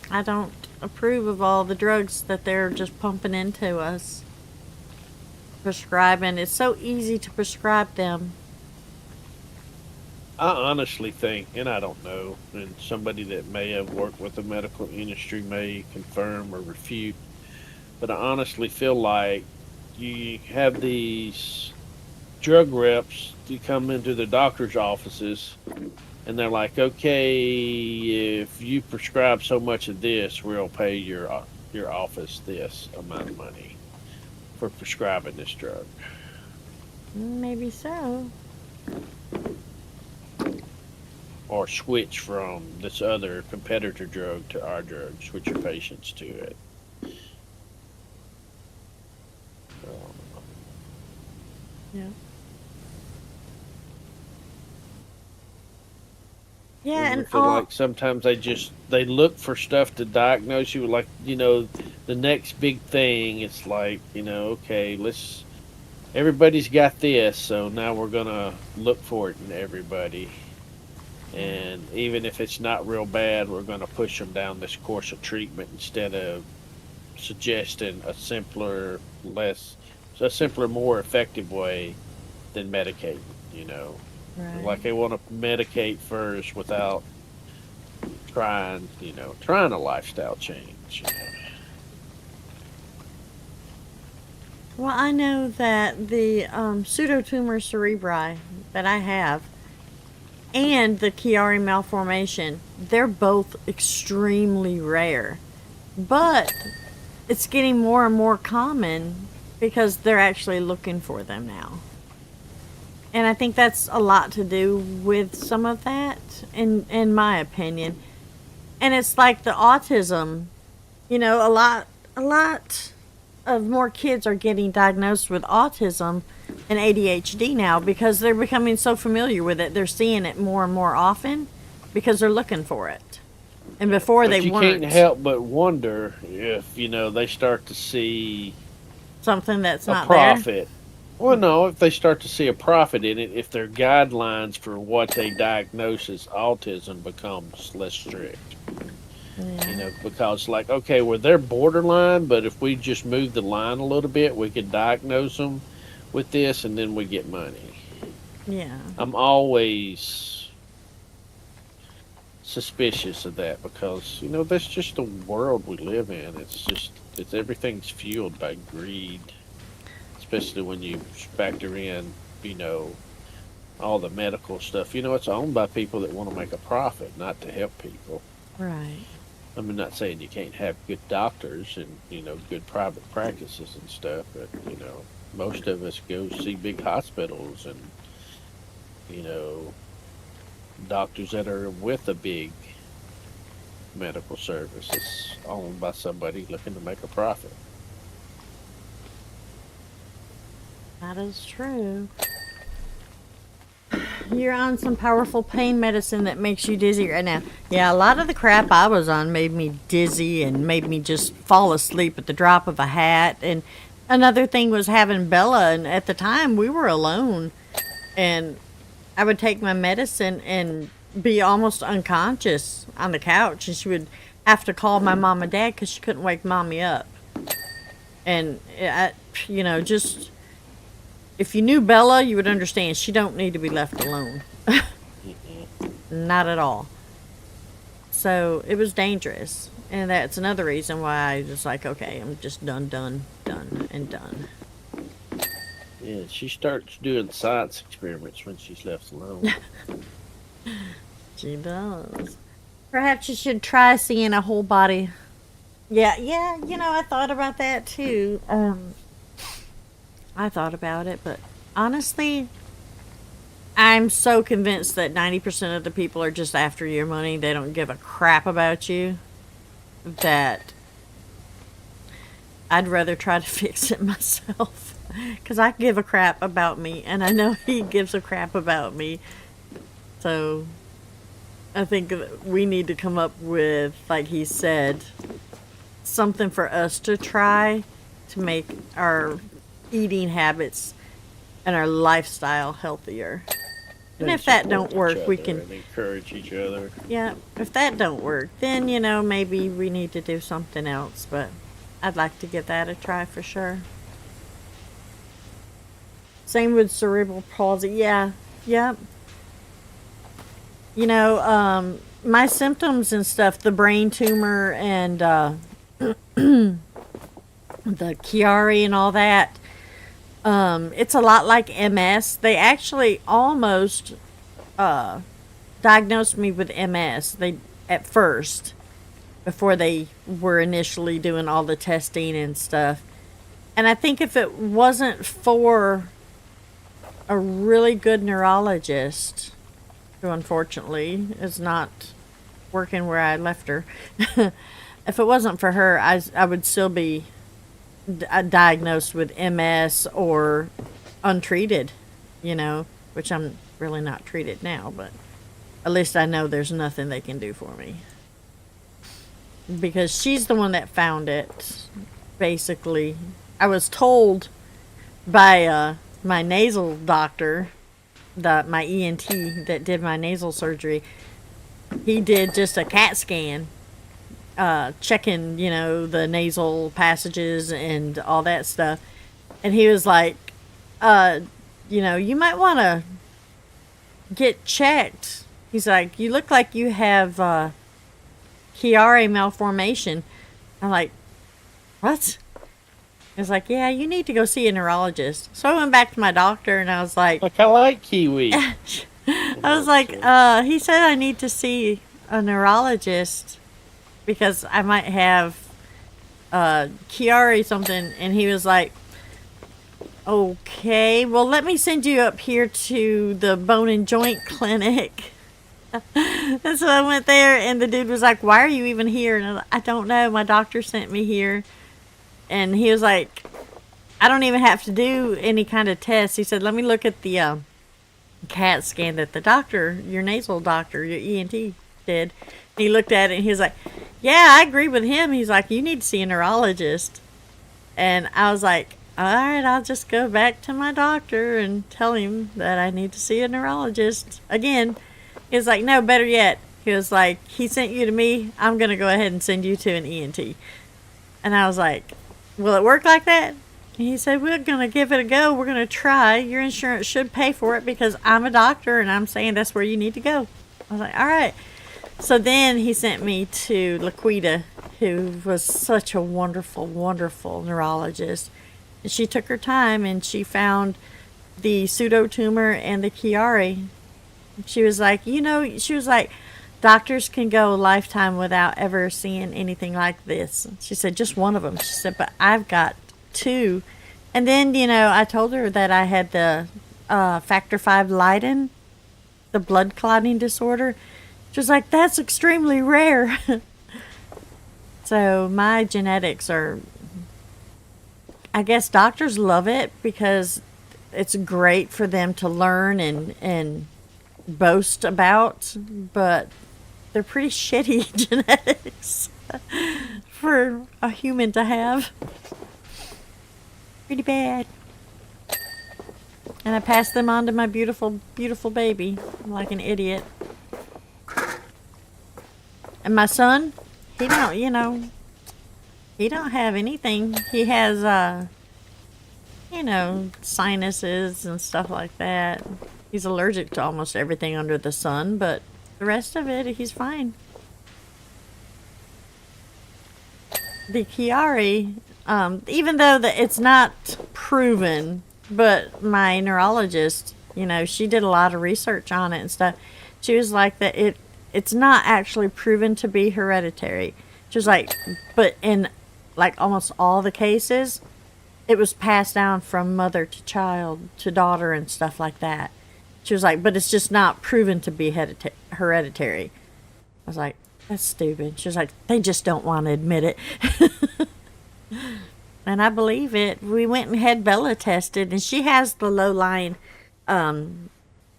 I don't approve of all the drugs that they're just pumping into us. Prescribing. It's so easy to prescribe them. I honestly think, and I don't know, and somebody that may have worked with the medical industry may confirm or refute, but I honestly feel like you have these drug reps to come into the doctor's offices, and they're like, okay, if you prescribe so much of this, we'll pay your office this amount of money for prescribing this drug. Maybe so. Or switch from this other competitor drug to our drug, switch your patients to it. Yeah. Yeah, I feel like sometimes they look for stuff to diagnose you, like, you know, the next big thing. It's like, you know, okay, everybody's got this, so now we're gonna look for it in everybody. And even if it's not real bad, we're gonna push them down this course of treatment instead of suggesting a simpler, more effective way than medicating, you know. Right. Like they want to medicate first without trying a lifestyle change. You know. Well, I know that the pseudotumor cerebri that I have and the Chiari malformation, they're both extremely rare. But it's getting more and more common because they're actually looking for them now. And I think that's a lot to do with some of that, in my opinion. And it's like the autism, you know, a lot of more kids are getting diagnosed with autism and ADHD now because they're becoming so familiar with it. They're seeing it more and more often because they're looking for it. And before they weren't. You can't help but wonder if, you know, they start to see something that's not a profit. there. Well, no, if they start to see a profit in it, if their guidelines for what they diagnose as autism becomes less strict. Yeah. You know, because like, okay, well, they're borderline, but if we just move the line a little bit, we could diagnose them. with this, and then we get money. Yeah. I'm always suspicious of that because, you know, that's just the world we live in. It's everything's fueled by greed, especially when you factor in, you know, all the medical stuff. You know, it's owned by people that want to make a profit, not to help people. Right. I'm not saying you can't have good doctors and, you know, good private practices and stuff, but, you know, most of us go see big hospitals and, you know, doctors that are with a big medical service. It's owned by somebody looking to make a profit. That is true. You're on some powerful pain medicine that makes you dizzy right now. Yeah, a lot of the crap I was on made me dizzy and made me just fall asleep at the drop of a hat. And another thing was having Bella, and at the time we were alone. And I would take my medicine and be almost unconscious on the couch, and she would have to call my mom and dad because she couldn't wake mommy up. And, you know, just... if you knew Bella, you would understand she don't need to be left alone. Not at all. So it was dangerous. And that's another reason why I was like, okay, I'm just done. Yeah, she starts doing science experiments when she's left alone. She does. Perhaps you should try seeing a whole body. Yeah, you know, I thought about that too. I thought about it, but honestly, I'm so convinced that 90% of the people are just after your money. They don't give a crap about you. That I'd rather try to fix it myself. Because I give a crap about me, and I know he gives a crap about me. So I think that we need to come up with, like he said, something for us to try to make our eating habits and our lifestyle healthier. And if that don't work, we can encourage each other. Yeah, if that don't work, then, you know, maybe we need to do something else. But I'd like to give that a try for sure. Same with cerebral palsy. Yeah, yep. You know, my symptoms and stuff, the brain tumor and the Chiari and all that, it's a lot like MS. They actually almost diagnosed me with MS. They at first, before they were initially doing all the testing and stuff. And I think if it wasn't for a really good neurologist, who unfortunately is not working where I left her, if it wasn't for her, I would still be diagnosed with MS or untreated, you know, which I'm really not treated now, but at least I know there's nothing they can do for me. Because she's the one that found it, basically. I was told by my nasal doctor, my ENT that did my nasal surgery, he did just a CAT scan, checking, you know, the nasal passages and all that stuff. And he was like, you know, you might want to get checked. He's like, you look like you have Chiari malformation. I'm like, what? He's like, yeah, you need to go see a neurologist. So I went back to my doctor and I was like, I like kiwi. I was like, he said I need to see a neurologist because I might have Chiari something. And he was like, okay, well, let me send you up here to the bone and joint clinic. And so I went there and the dude was like, why are you even here? And I was like, I don't know. My doctor sent me here. And he was like, I don't even have to do any kind of test. He said, let me look at the CAT scan that the doctor, your nasal doctor, your ENT did. And he looked at it and he was like, yeah, I agree with him. He's like, you need to see a neurologist. And I was like, all right, I'll just go back to my doctor and tell him that I need to see a neurologist again. He was like, no, better yet. He was like, he sent you to me. I'm going to go ahead and send you to an ENT. And I was like, will it work like that? And he said, we're going to give it a go. We're going to try. Your insurance should pay for it because I'm a doctor and I'm saying that's where you need to go. I was like, all right. So then he sent me to Laquita, who was such a wonderful, wonderful neurologist. And she took her time and she found the pseudotumor and the Chiari. She was like, doctors can go a lifetime without ever seeing anything like this. She said, just one of them. She said, but I've got two. And then, I told her that I had the factor V Leiden, the blood clotting disorder. She was like, that's extremely rare. So my genetics are, I guess doctors love it because it's great for them to learn and boast about, but they're pretty shitty genetics for a human to have. Pretty bad. And I passed them on to my beautiful, beautiful baby. I'm like an idiot. And my son, he don't have anything. He has, sinuses and stuff like that. He's allergic to almost everything under the sun, but the rest of it, he's fine. The Chiari, even though it's not proven, but my neurologist, she did a lot of research on it and stuff. She was like that it's not actually proven to be hereditary. She was like, but in like almost all the cases, it was passed down from mother to child to daughter and stuff like that. She was like, but it's just not proven to be hereditary. I was like, that's stupid. She was like, they just don't want to admit it. And I believe it. We went and had Bella tested, and she has the low-lying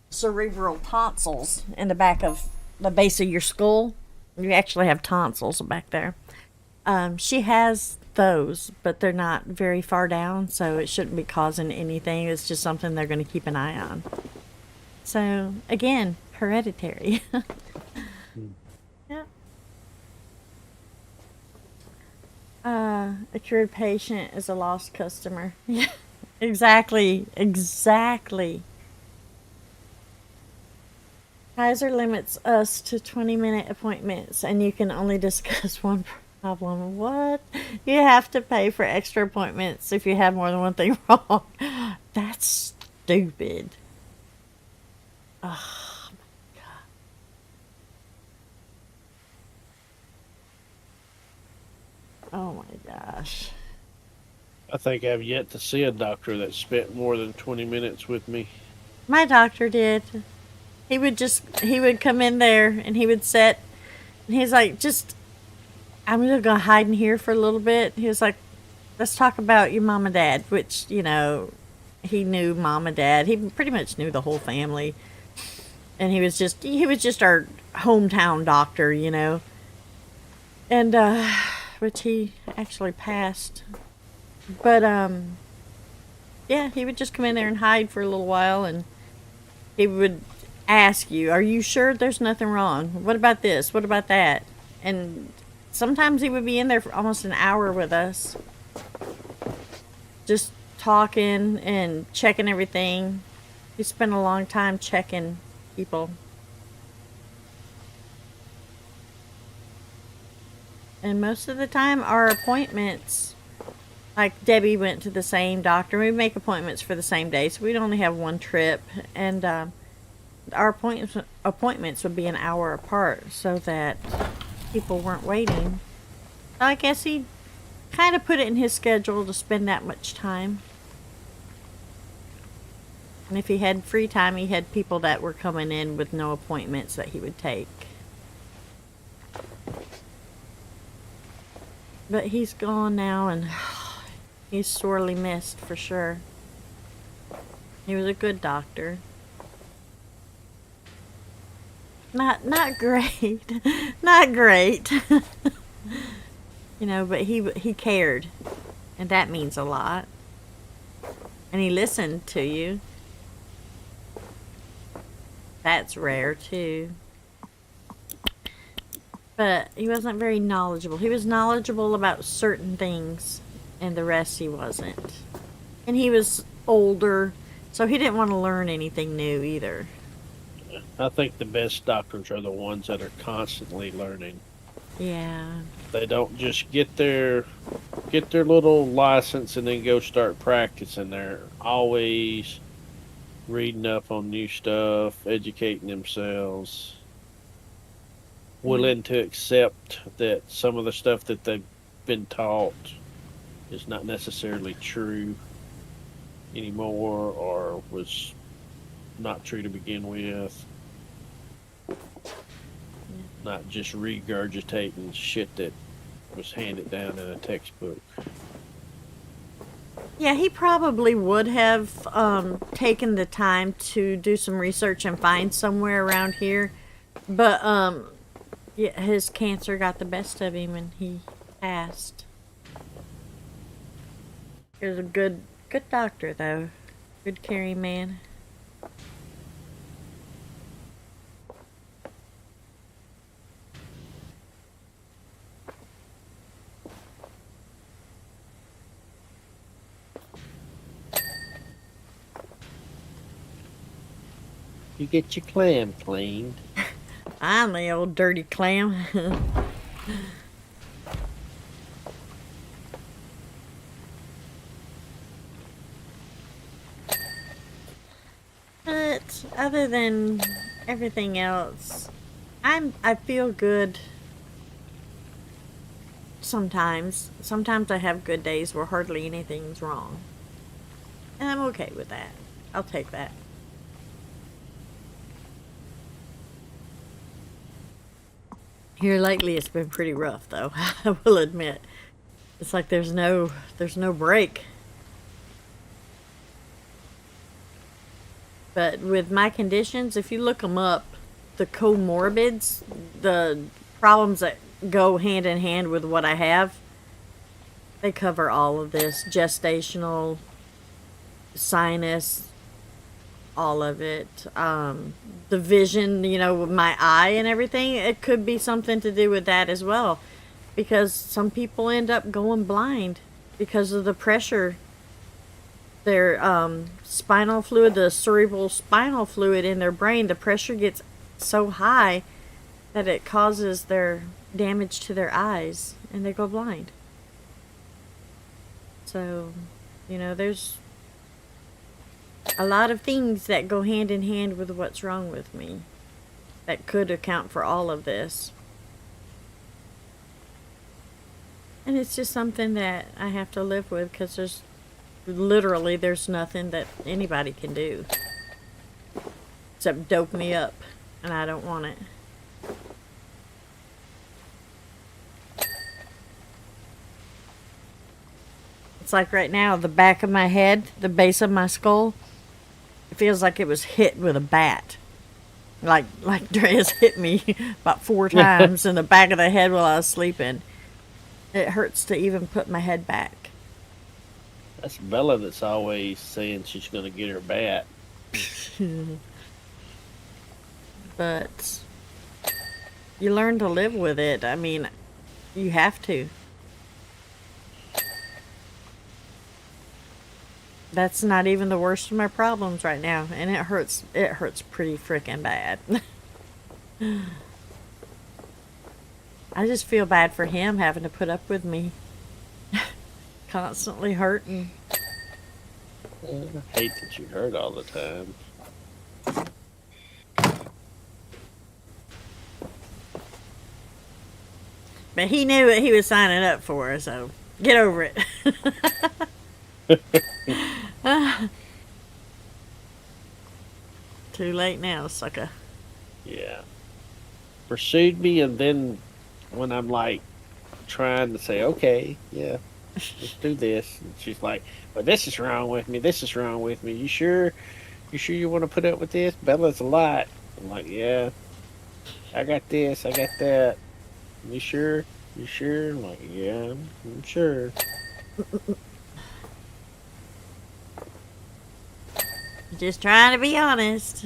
cerebral tonsils in the back of the base of your skull. You actually have tonsils back there. She has those, but they're not very far down, so it shouldn't be causing anything. It's just something they're going to keep an eye on. So, again, hereditary. Yeah. A cured patient is a lost customer. Yeah, exactly. Kaiser limits us to 20-minute appointments, and you can only discuss one problem. What? You have to pay for extra appointments if you have more than one thing wrong. That's stupid. Oh, my God. Oh, my gosh. I think I've yet to see a doctor that spent more than 20 minutes with me. My doctor did. He would come in there and he would sit, and he's like, I'm just going to hide in here for a little bit. He was like, let's talk about your mom and dad, which, he knew mom and dad. He pretty much knew the whole family. And he was just our hometown doctor, And, which he actually passed. But, yeah, he would just come in there and hide for a little while, and he would ask you, are you sure there's nothing wrong? What about this? What about that? And sometimes he would be in there for almost an hour with us, just talking and checking everything. He spent a long time checking people. And most of the time, our appointments, like Debbie went to the same doctor. We make appointments for the same day, so we'd only have one trip. And our appointments would be an hour apart so that people weren't waiting. So I guess he kind of put it in his schedule to spend that much time. And if he had free time, he had people that were coming in with no appointments that he would take. But he's gone now, and he's sorely missed for sure. He was a good doctor. Not great. Not great. But he cared. And that means a lot. And he listened to you. That's rare too. But he wasn't very knowledgeable. He was knowledgeable about certain things, and the rest he wasn't. And he was older, so he didn't want to learn anything new either. I think the best doctors are the ones that are constantly learning. Yeah. They don't just get their little license and then go start practicing. They're always reading up on new stuff, educating themselves, willing to accept that some of the stuff that they've been taught is not necessarily true anymore or was not true to begin with. Not just regurgitating shit that was handed down in a textbook. Yeah, he probably would have taken the time to do some research and find somewhere around here. But yeah, his cancer got the best of him and he passed. He was a good doctor though. Good caring man. You get your clam cleaned. I'm the old dirty clam. But other than everything else, I feel good sometimes. Sometimes I have good days where hardly anything's wrong. And I'm okay with that. I'll take that. Here lately it's been pretty rough though, I will admit. It's like there's no break. But with my conditions, if you look them up, the comorbids, the problems that go hand in hand with what I have, they cover all of this. Gestational, sinus, all of it. The vision, you know, with my eye and everything, it could be something to do with that as well. Because some people end up going blind because of the pressure. Their spinal fluid, the cerebral spinal fluid in their brain, the pressure gets so high that it causes their damage to their eyes and they go blind. So, you know, there's a lot of things that go hand in hand with what's wrong with me that could account for all of this. And it's just something that I have to live with because there's nothing that anybody can do except dope me up, and I don't want it. It's like right now, the back of my head, the base of my skull, it feels like it was hit with a bat. Like Dre's hit me about 4 times in the back of the head while I was sleeping. It hurts to even put my head back. That's Bella that's always saying she's going to get her bat. But you learn to live with it. I mean, you have to. That's not even the worst of my problems right now, and it hurts pretty freaking bad. I just feel bad for him having to put up with me. Constantly hurting. I hate that you hurt all the time. But he knew what he was signing up for, so get over it. Too late now, sucker. Yeah. Pursued me, and then when I'm like trying to say, okay, yeah, let's do this, and she's like, well, this is wrong with me, this is wrong with me. You sure you want to put up with this? Bella's a lot. I'm like, yeah, I got this, I got that. You sure? You sure? I'm like, yeah, I'm sure. Just trying to be honest.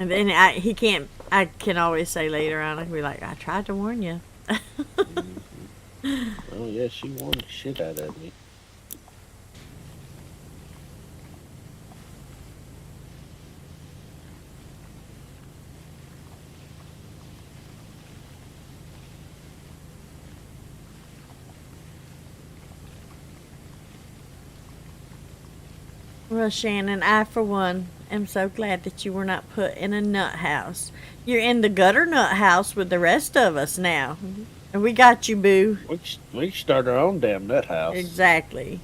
And then I can always say later on, I can be like, I tried to warn you. Oh yeah, she warned the shit out of me. Well, Shannon, I, for one, am so glad that you were not put in a nut house. You're in the gutter nut house with the rest of us now. And we got you, boo. We can start our own damn nut house. Exactly.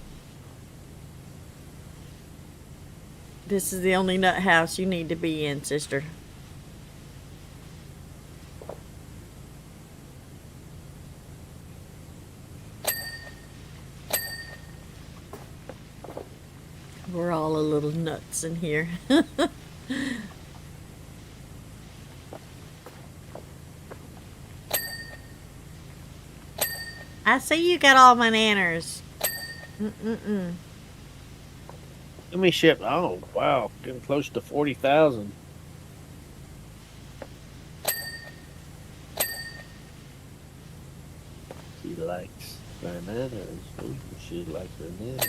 This is the only nut house you need to be in, sister. We're all a little nuts in here. I see you got all my nanners. Mm-mm-mm. Let me ship. Oh wow, getting close to 40,000. She likes bananas. Ooh, she likes bananas.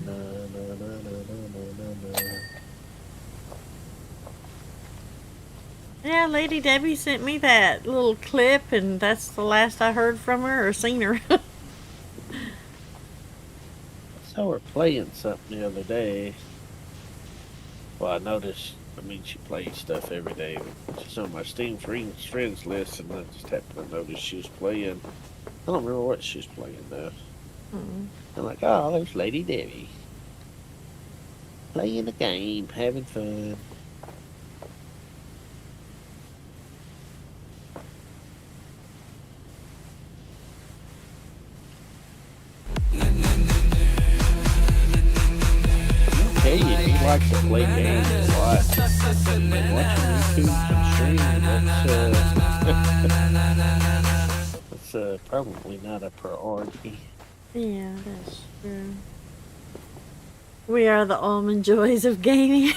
No, no, no, no, no, no, no. Yeah, Lady Debbie sent me that little clip, and that's the last I heard from her or seen her. I saw her playing something the other day. Well, I noticed. I mean, she plays stuff every day. She's on my Steam friends list, and I just happened to notice she was playing. I don't remember what she was playing though. Mm. I'm like, oh, there's Lady Debbie playing a game, having fun. Hey, if you like to play games a lot, and watching YouTube and stream, that's probably not a priority. Yeah, that's true. We are the almond joys of gaming.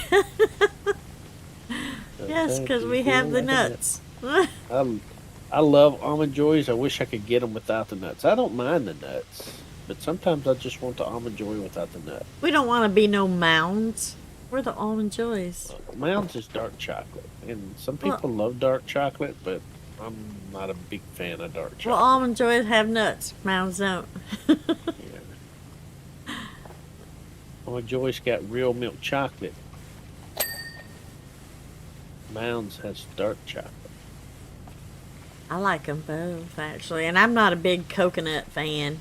Yes, because we have the nuts. I love almond joys. I wish I could get them without the nuts. I don't mind the nuts, but sometimes I just want the almond joy without the nut. We don't want to be no mounds. We're the almond joys. Mounds is dark chocolate, and some people love dark chocolate, but I'm not a big fan of dark chocolate. Well, almond joys have nuts. Mounds don't. Yeah. Almond joy's got real milk chocolate. Mounds has dark chocolate. I like them both, actually. And I'm not a big coconut fan.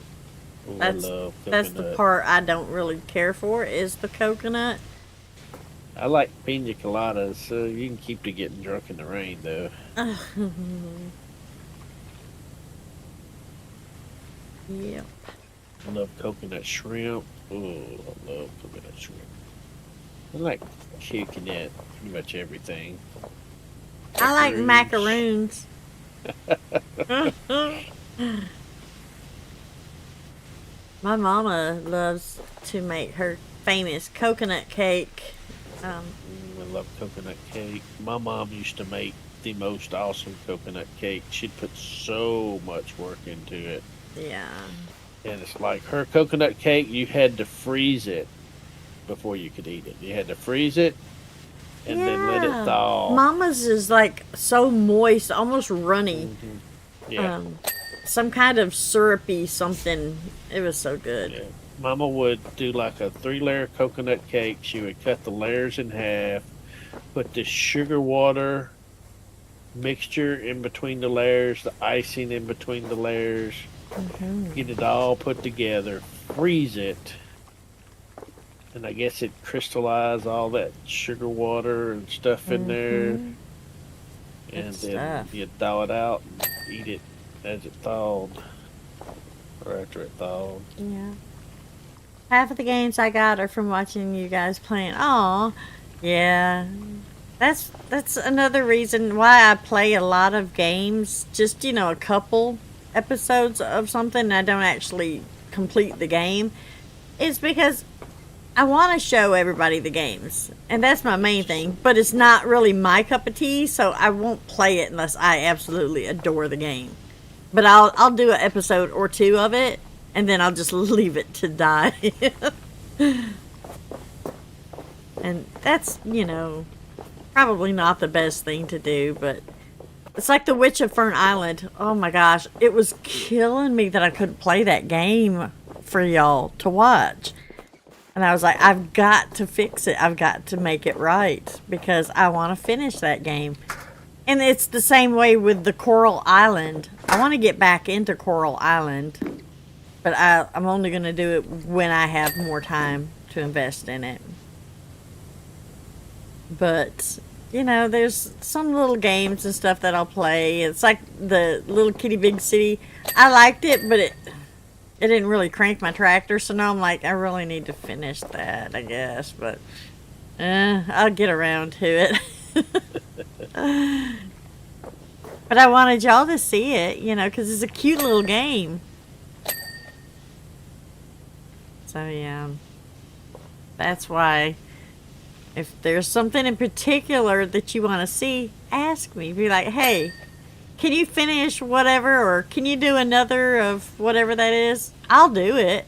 Ooh, That's, I love that's the coconut. part I don't really care for, is the coconut. I like pina coladas, so you can keep to getting drunk in the rain, though. Yep. I love coconut shrimp. Oh, I love coconut shrimp. I like coconut, pretty much everything. I like macaroons. My mama loves to make her famous coconut cake. I love coconut cake. My mom used to make the most awesome coconut cake. She'd put so much work into it. Yeah. And it's like her coconut cake, you had to freeze it before you could eat it. You had to freeze it and then let it thaw. Mama's is like so moist, almost runny. Mm-hmm. Yeah. Some kind of syrupy something. It was so good. Yeah. Mama would do like a 3-layer coconut cake. She would cut the layers in half, put this sugar water mixture in between the layers, the icing in between the layers, get it all put together, freeze it, and I guess it crystallized all that sugar water and stuff in there, and Good then stuff. you thaw it out and eat it as it thawed, or after it thawed. Yeah. Half of the games I got are from watching you guys playing. Aw, yeah. That's another reason why I play a lot of games. Just, a couple episodes of something and I don't actually complete the game. It's because I want to show everybody the games. And that's my main thing. But it's not really my cup of tea, so I won't play it unless I absolutely adore the game. But I'll do an episode or two of it, and then I'll just leave it to die. And that's, you know, probably not the best thing to do, but it's like The Witch of Fern Island. Oh my gosh, it was killing me that I couldn't play that game for y'all to watch. And I was like, I've got to fix it. I've got to make it right because I want to finish that game. And it's the same way with the Coral Island. I want to get back into Coral Island, but I'm only going to do it when I have more time to invest in it. But, you know, there's some little games and stuff that I'll play. It's like the Little Kitty Big City. I liked it, but it didn't really crank my tractor, so now I'm like, I really need to finish that, I guess. But I'll get around to it. But I wanted y'all to see it, you know, because it's a cute little game. So, yeah. That's why, if there's something in particular that you want to see, ask me. Be like, hey, can you finish whatever, or can you do another of whatever that is? I'll do it.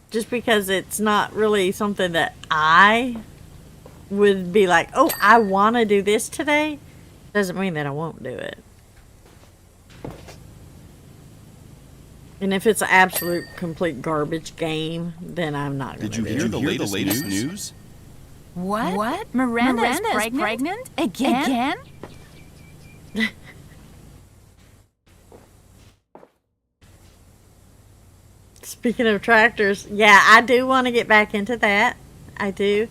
Just because it's not really something that I would be like, oh, I want to do this today, doesn't mean that I won't do it. And if it's an absolute complete garbage game, then I'm not going to do it. Did you hear the latest news? What? Miranda's pregnant? Again? Speaking of tractors, yeah, I do want to get back into that. I do.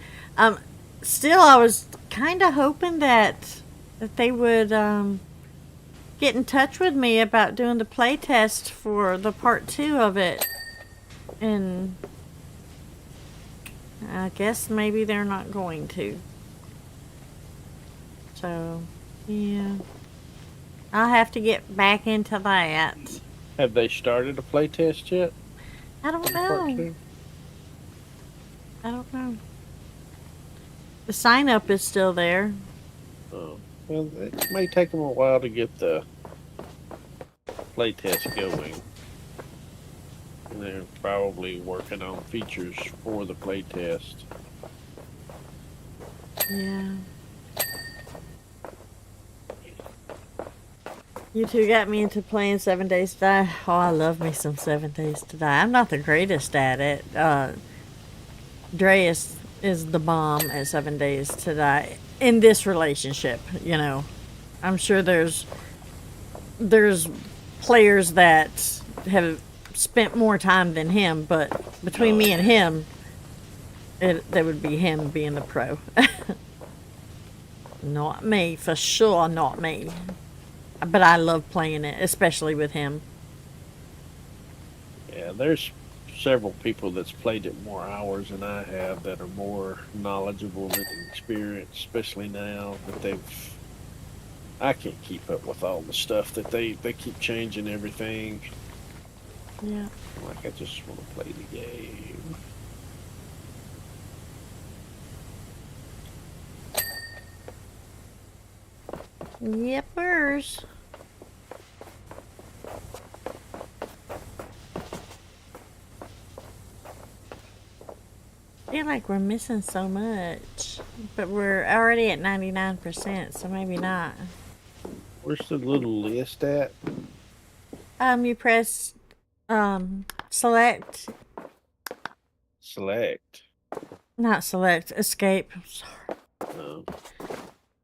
Still, I was kind of hoping that they would get in touch with me about doing the play test for the part 2 of it. And I guess maybe they're not going to. So, yeah. I'll have to get back into that. Have they started a play test yet? I don't Part know. 2? I don't know. The sign up is still there. Oh, well, it may take them a while to get the play test going. And they're probably working on features for the play test. Yeah. You two got me into playing 7 Days to Die. Oh, I love me some 7 Days to Die. I'm not the greatest at it. Dreas is the bomb at 7 Days to Die in this relationship. You know, I'm sure there's players that have spent more time than him, but between me and him, that would be him being the pro. Not me, for sure, not me. But I love playing it, especially with him. Yeah, there's several people that's played it more hours than I have that are more knowledgeable and experienced, especially now that I can't keep up with all the stuff that they keep changing everything. Yeah. Like, I just want to play the game. Yepers. I feel like we're missing so much, but we're already at 99%, so maybe not. Where's the little list at? You press select, Select. not select, escape. Sorry. No.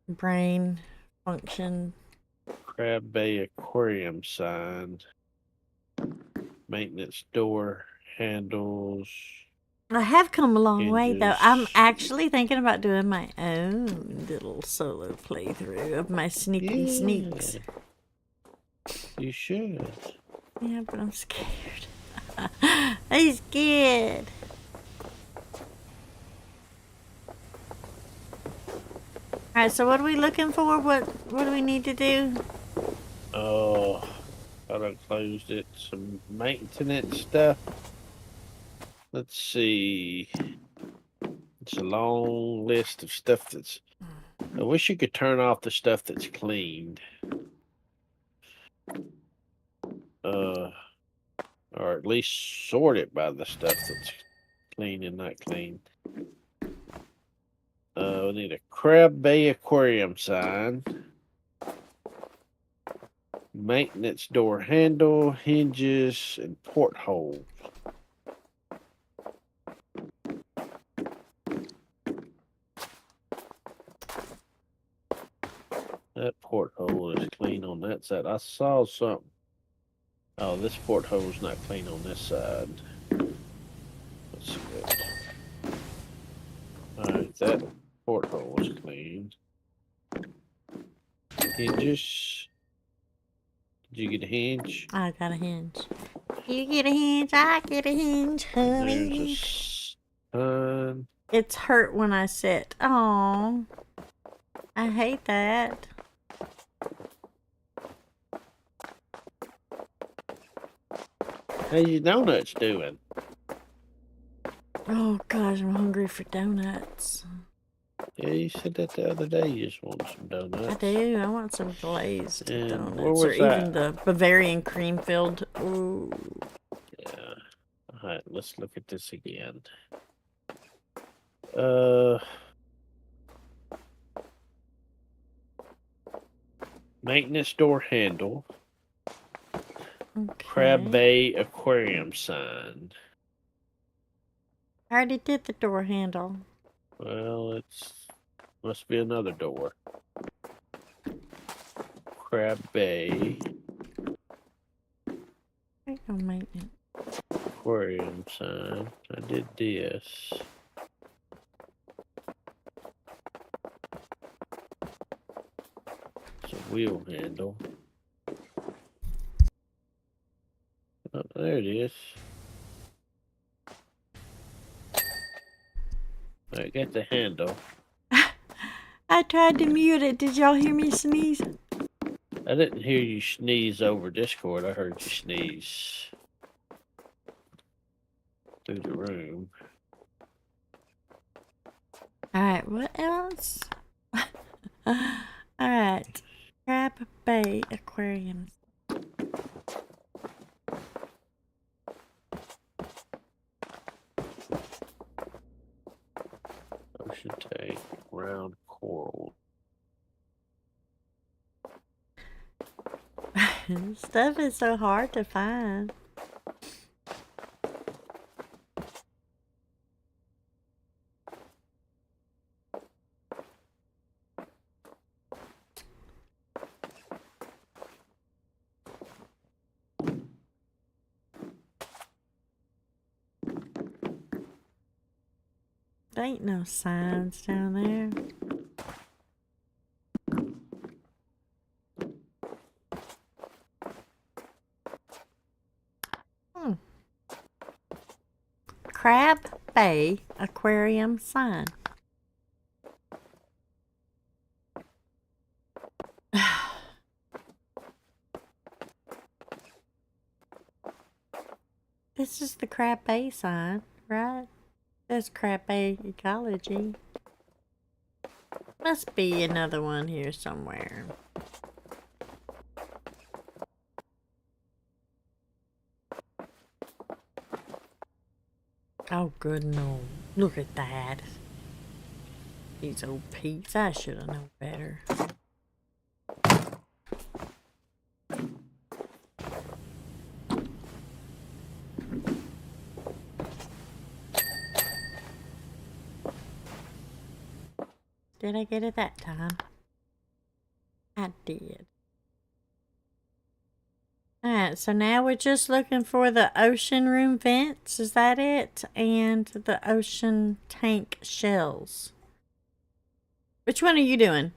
Brain function. Crab Bay Aquarium sign. Maintenance door handles. I have come a long way, though. I'm Hinges. actually thinking about doing my own little solo playthrough of my sneaky sneaks. You should. Yeah, but I'm scared. I'm scared. Alright, so what are we looking for? What do we need to do? Oh, thought I closed it. Some maintenance stuff. Let's see. It's a long list of stuff that's... I wish you could turn off the stuff that's cleaned. or at least sort it by the stuff that's clean and not clean. We need a Crab Bay aquarium sign. Maintenance door handle, hinges, and portholes. That porthole is clean on that side. I saw something. Oh, this porthole's not clean on this side. Let's see it. Alright, that porthole is clean. Hinges. Did you get a hinge? I got a hinge. You get a hinge, I get a hinge, There's honey. a sign. It's hurt when I sit. Oh, I hate that. How your donuts doing? Oh gosh, I'm hungry for donuts. Yeah, you said that the other day. You just want some donuts. I do. I want some glazed And donuts, where was or even that? the Bavarian cream filled. Ooh. Yeah. Alright, let's look at this again. Maintenance door handle. Crab Okay. Bay aquarium sign. I already did the door handle. Well, must be another door. Crab Bay There you go, maintenance. aquarium sign. I did this. It's a wheel handle. Oh, there it is. I got the handle. I tried to mute it. Did y'all hear me sneeze? I didn't hear you sneeze over Discord. I heard you sneeze through the room. Alright, what else? Alright. Crab Bay Aquarium. Ocean tank, round coral. Stuff is so hard to find. There ain't no signs down there. Crab Bay Aquarium sign. This is the Crab Bay sign, right? That's Crab Bay Ecology. Must be another one here somewhere. Oh, good no. Look at that. These old peeps. I should have known better. Did I get it that time? I did. Alright, so now we're just looking for the ocean room vents. Is that it? And the ocean tank shells. Which one are you doing?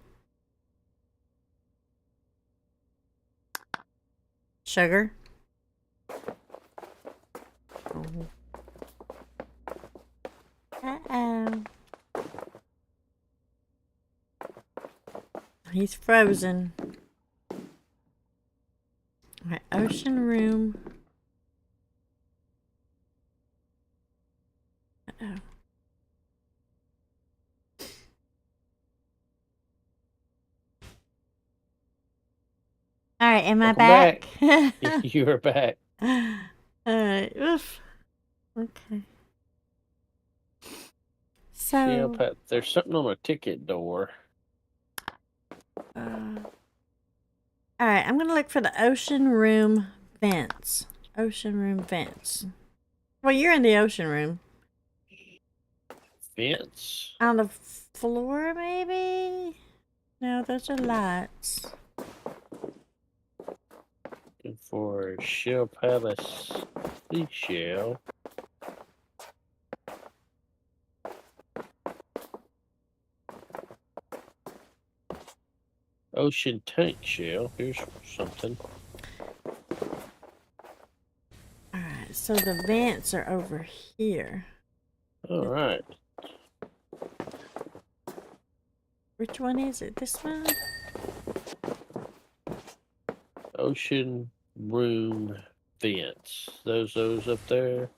Sugar? Oh. Uh-oh. He's frozen. Alright, ocean room. Uh-oh. Alright, right, am I Welcome back? You are back. Alright, oof. Okay. Yeah, So, Pat, there's something on a ticket door. alright, I'm gonna look for the ocean room vents. Ocean room vents. Well, you're in the ocean room. Fence. On the floor, maybe? No, those are lights. Looking for Shell Palace seashell. Ocean tank shell. Here's something. Alright, so the vents are over here. All right. Which one is it? This one? Ocean room vents. Those up there.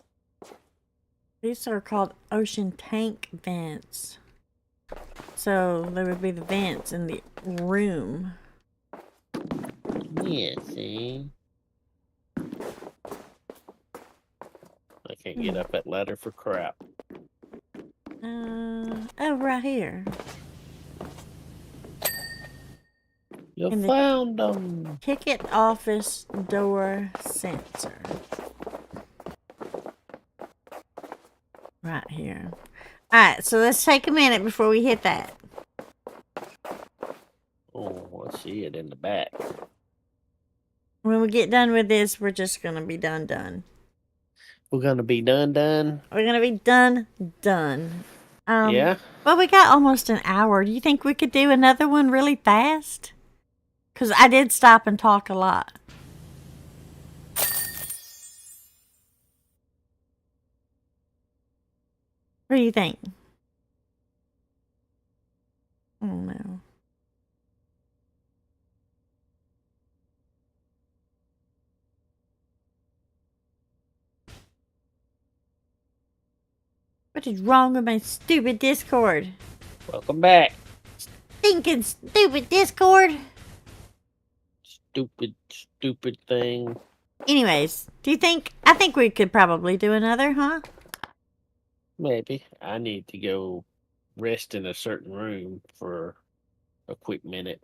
These are called ocean tank vents. So there would be the vents in the room. Yeah, see. I can't get up that ladder for crap. Oh, right here. You In the- found them. Ticket office door sensor. Right here. Alright, so let's take a minute before we hit that. Oh, I see it in the back. When we get done with this, we're just gonna be done. We're gonna be done. We're gonna be done. Yeah. Well, we got almost an hour. Do you think we could do another one really fast? Because I did stop and talk a lot. What do you think? Oh, no. What is wrong with my stupid Discord? Welcome back. Thinking stupid Discord. Stupid thing. Anyways, I think we could probably do another, huh? Maybe. I need to go rest in a certain room for a quick minute.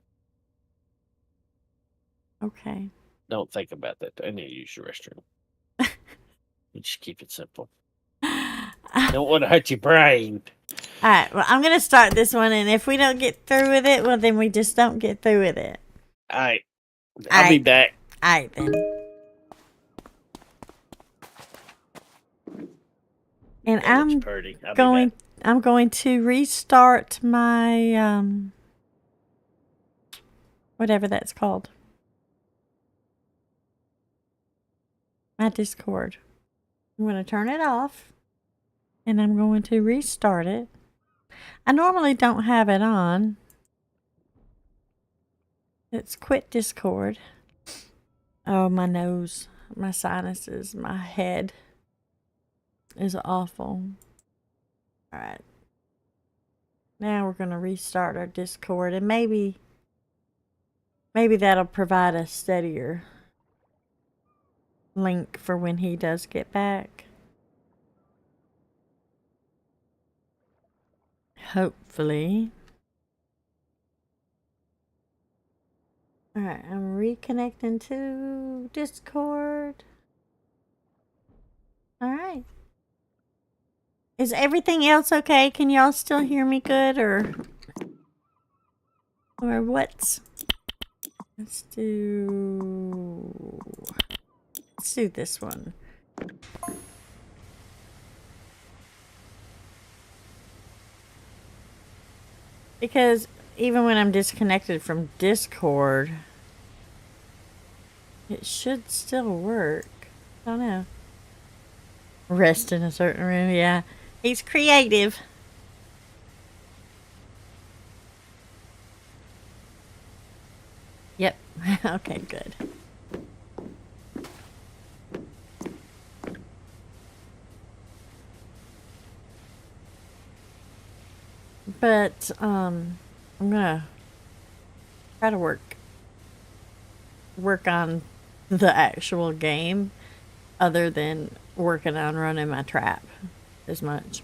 Okay. Don't think about that. I need to use the restroom. You just keep it simple. Don't want to hurt your brain. Alright, well, I'm going to start this one, and if we don't get through with it, well, then we just don't get through with it. Alright. I'll be back. Alright, then. And I'm pretty. I'm going to restart my, whatever that's called. My Discord. I'm going to turn it off, and I'm going to restart it. I normally don't have it on. It's quit Discord. Oh, my nose, my sinuses, my head is awful. Alright. Now we're going to restart our Discord, and maybe that'll provide a steadier link for when he does get back. Hopefully. Alright, I'm reconnecting to Discord. Alright. Is everything else okay? Can y'all still hear me good, or what's... Let's do this one. Because even when I'm disconnected from Discord, it should still work. I don't know. Rest in a certain room, yeah. He's creative. Yep. Okay, good. But, I'm gonna try to work work on the actual game other than working on running my trap as much.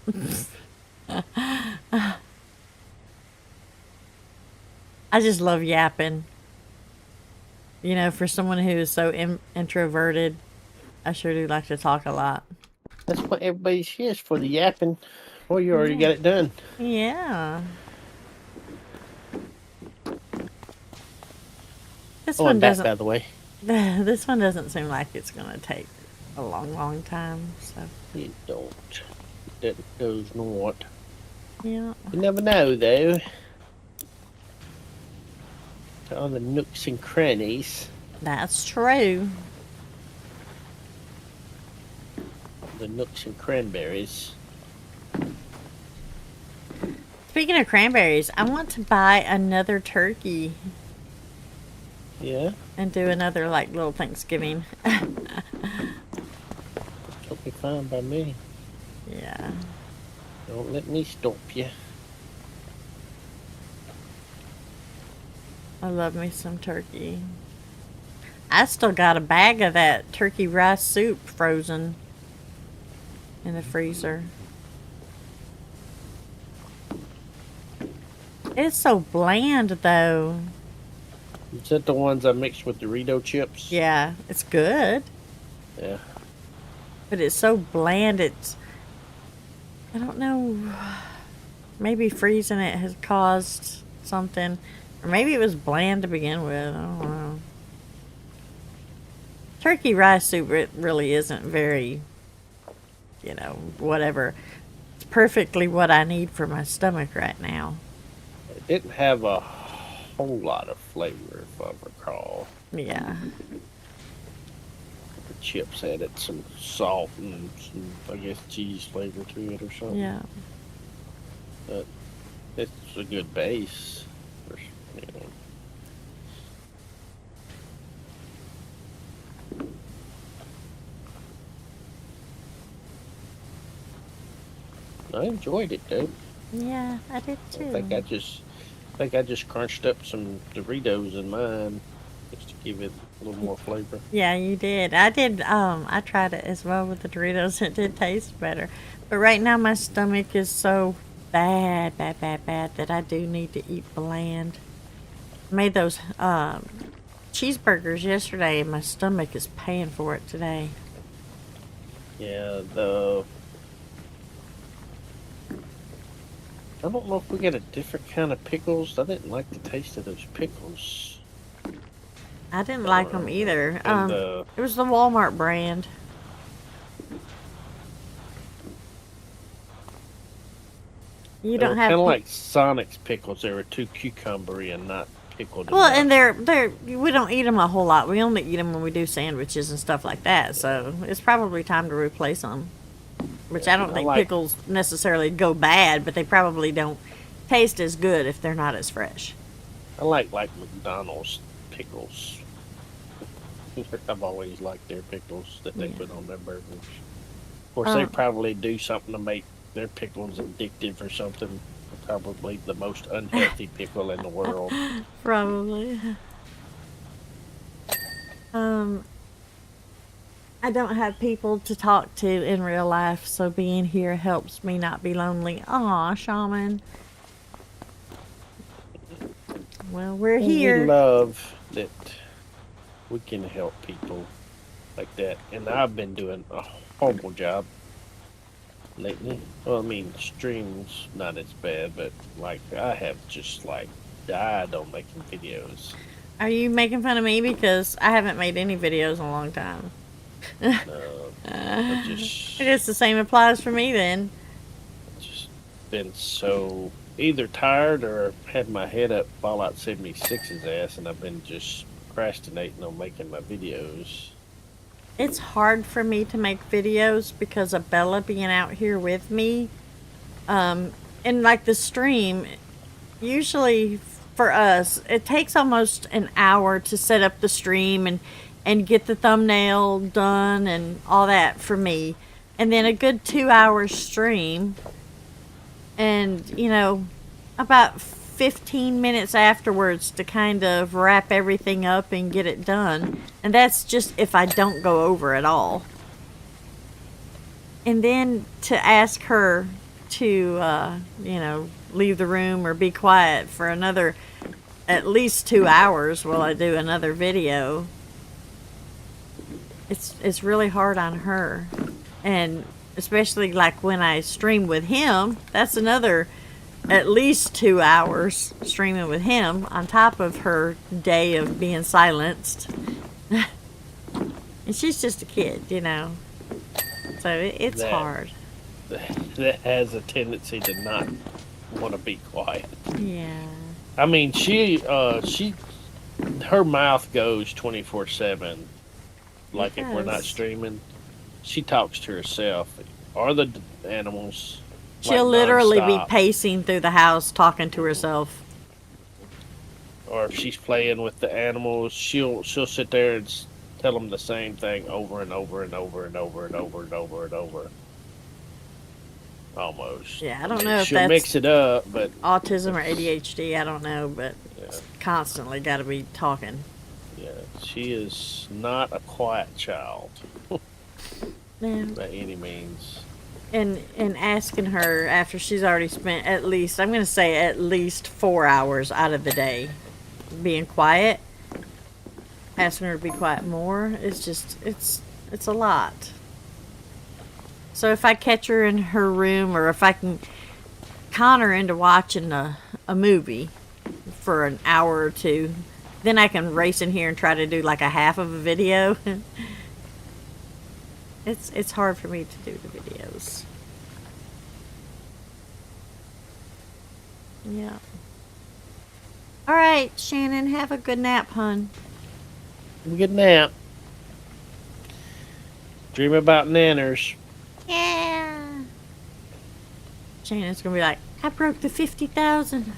I just love yapping. You know, for someone who is so introverted, I sure do like to talk a lot. That's what everybody's here is, for the yapping. Well, you already got it done. Yeah. This Oh, one and that, doesn't. by the way. This one doesn't seem like it's gonna take a long time. So You don't. That does not. yeah. You never know, though. All the nooks and crannies. That's true. The nooks and cranberries. Speaking of cranberries, I want to buy another turkey Yeah? and do another like little Thanksgiving. That'll be fine by me. Yeah. Don't let me stop you. I love me some turkey. I still got a bag of that turkey rice soup frozen in the freezer. It's so bland though. Is that the ones I mixed with Dorito chips? Yeah, it's good, Yeah. but it's so bland. I don't know. Maybe freezing it has caused something. Or maybe it was bland to begin with. I don't know. Turkey rice soup really isn't very, you know, whatever. It's perfectly what I need for my stomach right now. It didn't have a whole lot of flavor, if I recall. Yeah. The chips added some salt and some, I guess, cheese flavor to it or something. Yeah. But it's a good base. You know. I enjoyed it though. Yeah, I did too. I think I just crunched up some Doritos in mine just to give it a little more flavor. Yeah, you did. I did. I tried it as well with the Doritos. It did taste better. But right now my stomach is so bad that I do need to eat bland. I made those cheeseburgers yesterday and my stomach is paying for it today. Yeah, I don't know if we got a different kind of pickles. I didn't like the taste of those pickles. I didn't like them either. And It was the Walmart brand. You they don't were have kind of like Sonic's pickles. They were too cucumbery and not pickled. well, enough. and we don't eat them a whole lot. We only eat them when we do sandwiches and stuff like that. So it's probably time to replace them. Which I don't think pickles necessarily go bad, but they probably don't taste as good if they're not as fresh. I like McDonald's pickles. I've always liked their pickles that they put on their burgers. Of course, they probably do something to make their pickles addictive or something. Probably the most unhealthy pickle in the world. Probably. I don't have people to talk to in real life, so being here helps me not be lonely. Aw, Shaman. Well, we're here. We love that we can help people like that, and I've been doing a horrible job lately. Well, I mean, streams not as bad, but like I have just like died on making videos. Are you making fun of me because I haven't made any videos in a long time? I I guess the same applies for me then. just been so either tired or had my head up Fallout 76's ass, and I've been just procrastinating on making my videos. It's hard for me to make videos because of Bella being out here with me. And like the stream, usually for us, it takes almost an hour to set up the stream and get the thumbnail done and all that for me. And then a good 2 hour stream. And, you know, about 15 minutes afterwards to kind of wrap everything up and get it done. And that's just if I don't go over at all. And then to ask her to, leave the room or be quiet for another at least 2 hours while I do another video. It's really hard on her. And especially like when I stream with him, that's another at least 2 hours streaming with him on top of her day of being silenced. And she's just a kid, So it's hard. That has a tendency to not want to be quiet. Yeah. I mean, her mouth goes 24/7. Like if we're not streaming, she talks to herself or the animals. She'll like, literally nonstop. be pacing through the house talking to herself. Or if she's playing with the animals, she'll sit there and tell them the same thing over and over and over and over and over and over and over. Almost. Yeah, I don't know if she'll that's mix it up, but autism or ADHD. I don't know, but yeah, constantly got to be talking. yeah, she is not a quiet child Yeah. by any means. And asking her after she's already spent at least, I'm going to say at least 4 hours out of the day being quiet, asking her to be quiet more, it's just, it's a lot. So if I catch her in her room or if I can con her into watching a movie for an hour or two, then I can race in here and try to do like a half of a video. It's hard for me to do the videos. Yeah. All right, Shannon, have a good nap, hun. Have a good nap. Dream about nanners. Yeah. Shannon's gonna be like, I broke the 50,000.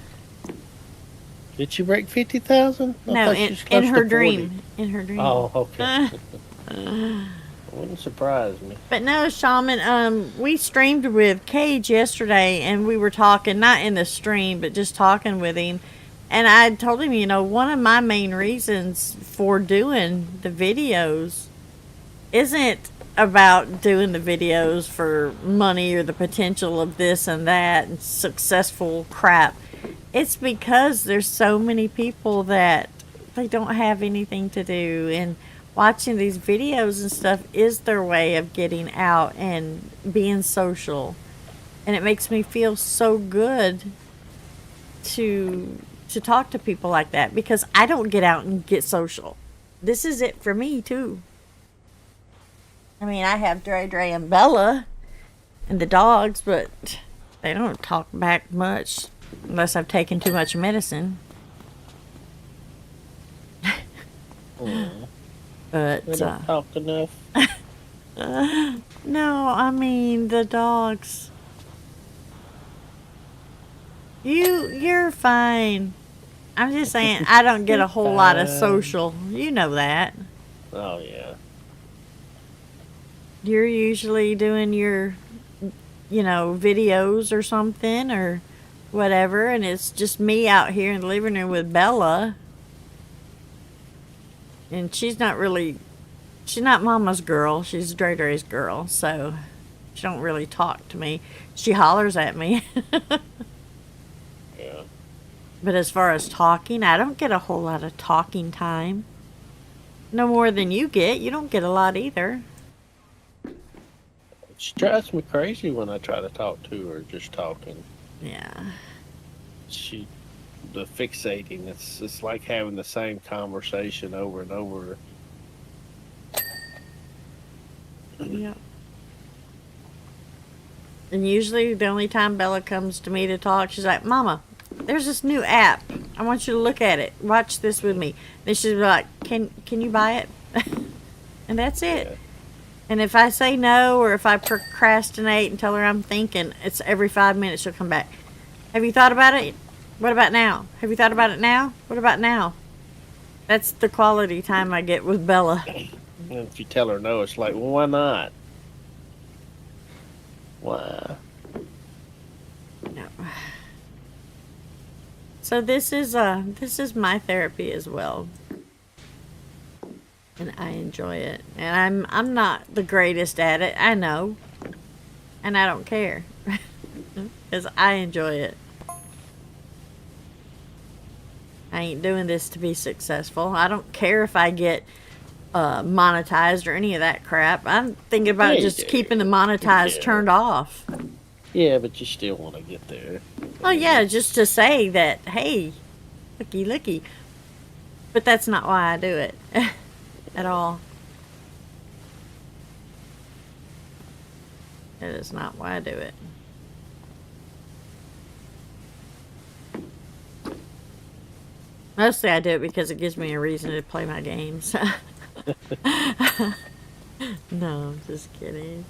Did she break 50,000? No, in her dream. In her dream. Oh, okay. Wouldn't surprise me. But no, Shaman, we streamed with Cage yesterday and we were talking, not in the stream, but just talking with him. And I told him, one of my main reasons for doing the videos isn't about doing the videos for money or the potential of this and that and successful crap. It's because there's so many people that they don't have anything to do, and watching these videos and stuff is their way of getting out and being social. And it makes me feel so good to talk to people like that, because I don't get out and get social. This is it for me too. I mean, I have Dre and Bella and the dogs, but they don't talk back much unless I've taken too much medicine. But They don't talk enough. no, I mean the dogs. You're fine. I'm just saying I don't get a whole lot of social. You know that. Oh, yeah. You're usually doing your, videos or something or whatever, and it's just me out here in the living room with Bella. And she's not Mama's girl. She's Dre's girl, so she don't really talk to me. She hollers at me. Yeah. But as far as talking, I don't get a whole lot of talking time. No more than you get. You don't get a lot either. She drives me crazy when I try to talk to her, just talking. Yeah. The fixating, it's like having the same conversation over and over. Yeah. And usually the only time Bella comes to me to talk, she's like, Mama, there's this new app. I want you to look at it. Watch this with me. Then she's like, Can you buy it? And that's it. Yeah. And if I say no, or if I procrastinate and tell her I'm thinking, it's every 5 minutes she'll come back. Have you thought about it? What about now? Have you thought about it now? What about now? That's the quality time I get with Bella. And if you tell her no, it's like, well, why not? Why? No. So this is my therapy as well. And I enjoy it. And I'm not the greatest at it, I know. And I don't care. Because I enjoy it. I ain't doing this to be successful. I don't care if I get monetized or any of that crap. I'm thinking about Yeah, you just do. keeping the monetized Yeah. turned off. Yeah, but you still want to get there. Oh yeah, just to say that, hey, looky, looky. But that's not why I do it at all. That is not why I do it. Mostly I do it because it gives me a reason to play my games. No, I'm just kidding.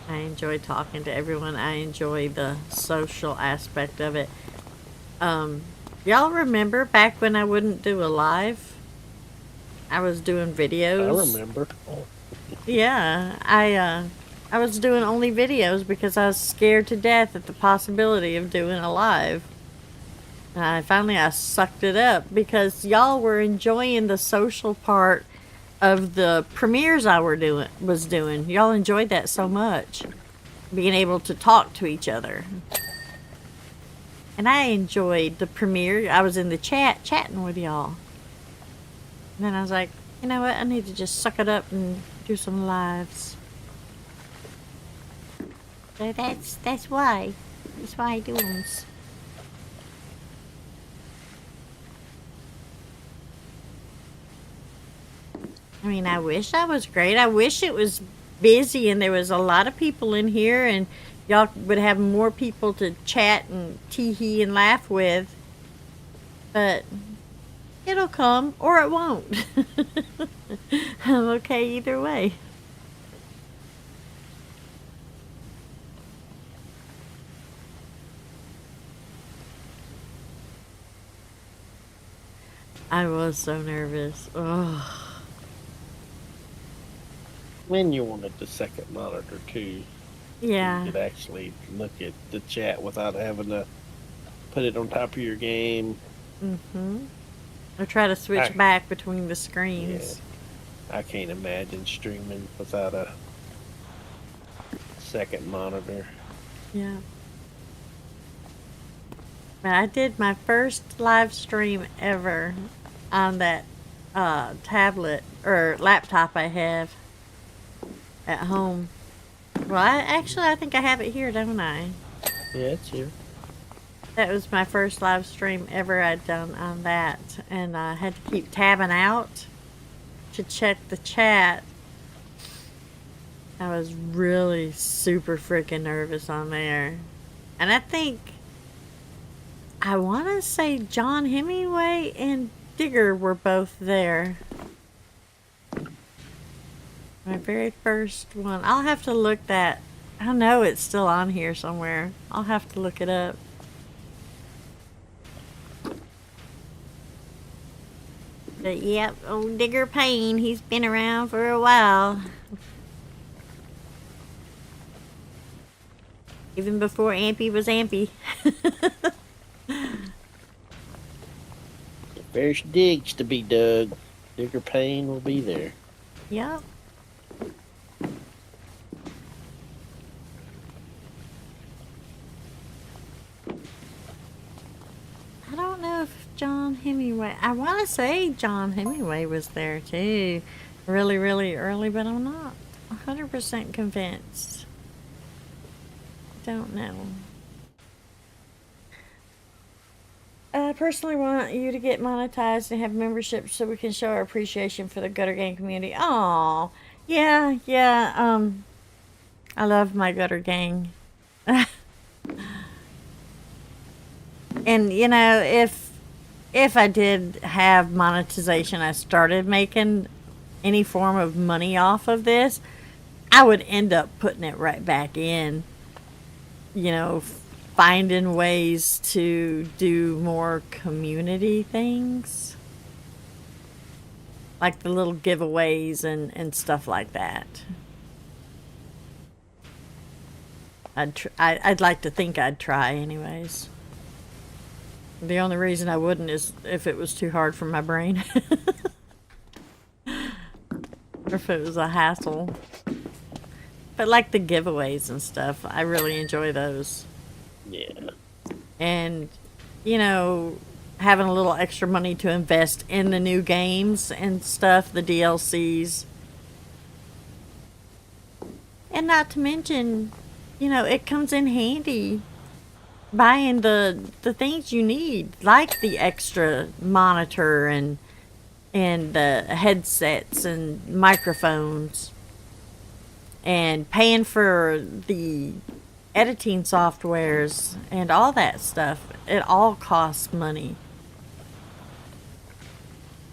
I enjoy talking to everyone. I enjoy the social aspect of it. Y'all remember back when I wouldn't do a live? I was doing videos. I remember. Yeah, I was doing only videos because I was scared to death at the possibility of doing a live. And I sucked it up because y'all were enjoying the social part of the premieres I was doing. Y'all enjoyed that so much. Being able to talk to each other. And I enjoyed the premiere. I was in the chat chatting with y'all. And then I was like, you know what? I need to just suck it up and do some lives. So that's why. That's why I do them. I mean, I wish I was great. I wish it was busy and there was a lot of people in here and y'all would have more people to chat and tee-hee and laugh with. But it'll come or it won't. I'm okay either way. I was so nervous. Oh. When you wanted the second monitor too, Yeah. you could actually look at the chat without having to put it on top of your game. Mm-hmm. Or try to switch back between the screens. Yeah, I can't imagine streaming without a second monitor. Yeah. But I did my first live stream ever on that tablet or laptop I have at home. Well, I think I have it here, don't I? Yeah, it's here. That was my first live stream ever I'd done on that. And I had to keep tabbing out to check the chat. I was really super freaking nervous on there. And I want to say John Hemingway and Digger were both there. My very first one. I'll have to look that. I know it's still on here somewhere. I'll have to look it up. But yep, old Digger Payne, he's been around for a while. Even before Ampy was Ampy. If there's digs to be dug, Digger Payne will be there. Yep. I don't know if John Hemingway... I want to say John Hemingway was there too. Really, really early, but I'm not 100% convinced. Don't know. I personally want you to get monetized and have memberships so we can show our appreciation for the Gutter Gang community. Aw, yeah. I love my Gutter Gang. And you know, if I did have monetization, I started making any form of money off of this, I would end up putting it right back in. You know, finding ways to do more community things. Like the little giveaways and stuff like that. I'd like to think I'd try anyways. The only reason I wouldn't is if it was too hard for my brain. Or if it was a hassle. But like the giveaways and stuff, I really enjoy those. Yeah. And, you know, having a little extra money to invest in the new games and stuff, the DLCs. And not to mention, you know, it comes in handy buying the things you need, like the extra monitor and the headsets and microphones, and paying for the editing softwares and all that stuff. It all costs money.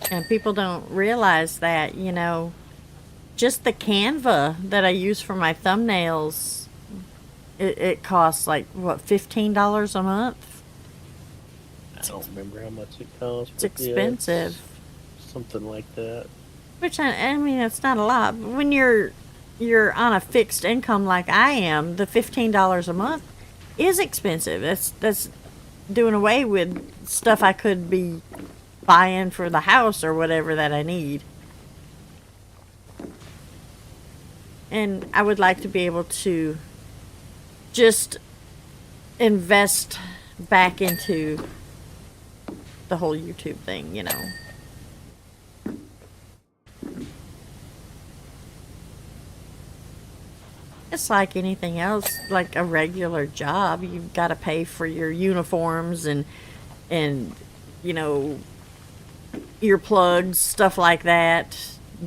And people don't realize that, you know, just the Canva that I use for my thumbnails, it costs like, what, $15 a month? I don't remember how much it costs. It's expensive. Something like that. Which, I mean, it's not a lot. But when you're on a fixed income like I am, the $15 a month is expensive. That's doing away with stuff I could be buying for the house or whatever that I need. And I would like to be able to just invest back into the whole YouTube thing, you know. It's like anything else, like a regular job. You've got to pay for your uniforms and you know, earplugs, stuff like that,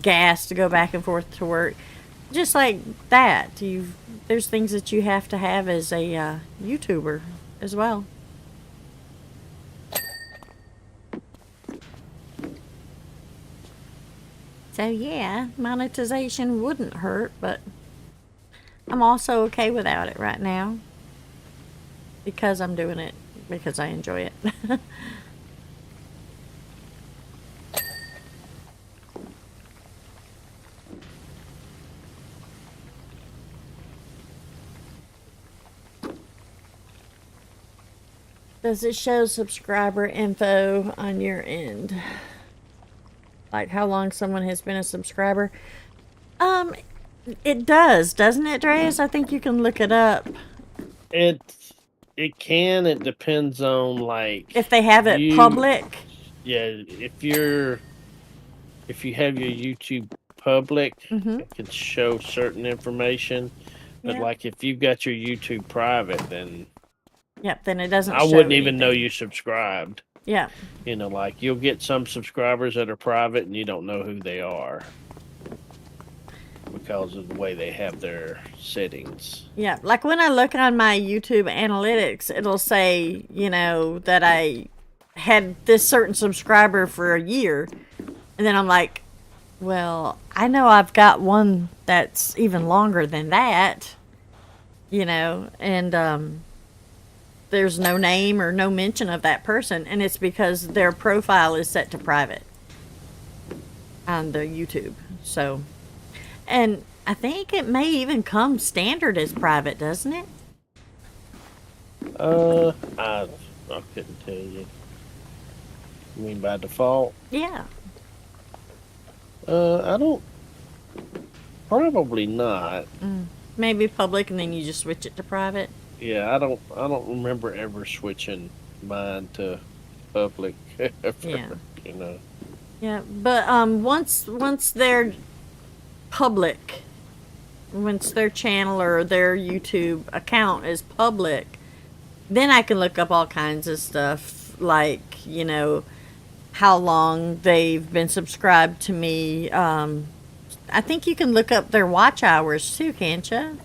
gas to go back and forth to work. Just like that, there's things that you have to have as a YouTuber as well. So yeah, monetization wouldn't hurt, but I'm also okay without it right now because I'm doing it because I enjoy it. Does it show subscriber info on your end? Like how long someone has been a subscriber? It does, doesn't it, Dreas? I think you can look it up. It can. It depends on, like, If they have it public. Yeah, if you have your YouTube public, it can show certain information. But like if you've got your YouTube private, then yep, then it doesn't. I wouldn't even know you subscribed. Yeah. You know, like you'll get some subscribers that are private and you don't know who they are because of the way they have their settings. Yeah, like when I look on my YouTube analytics, it'll say, you know, that I had this certain subscriber for a year. And then I'm like, well, I know I've got one that's even longer than that, you know, and there's no name or no mention of that person. And it's because their profile is set to private on their YouTube. So, and I think it may even come standard as private, doesn't it? I couldn't tell you. You mean by default? Yeah. I don't. Probably not. Maybe public, and then you just switch it to private. Yeah, I don't remember ever switching mine to public. Yeah. You know. Yeah, but once they're public, once their channel or their YouTube account is public, then I can look up all kinds of stuff, like, you know, how long they've been subscribed to me. I think you can look up their watch hours too, can't you?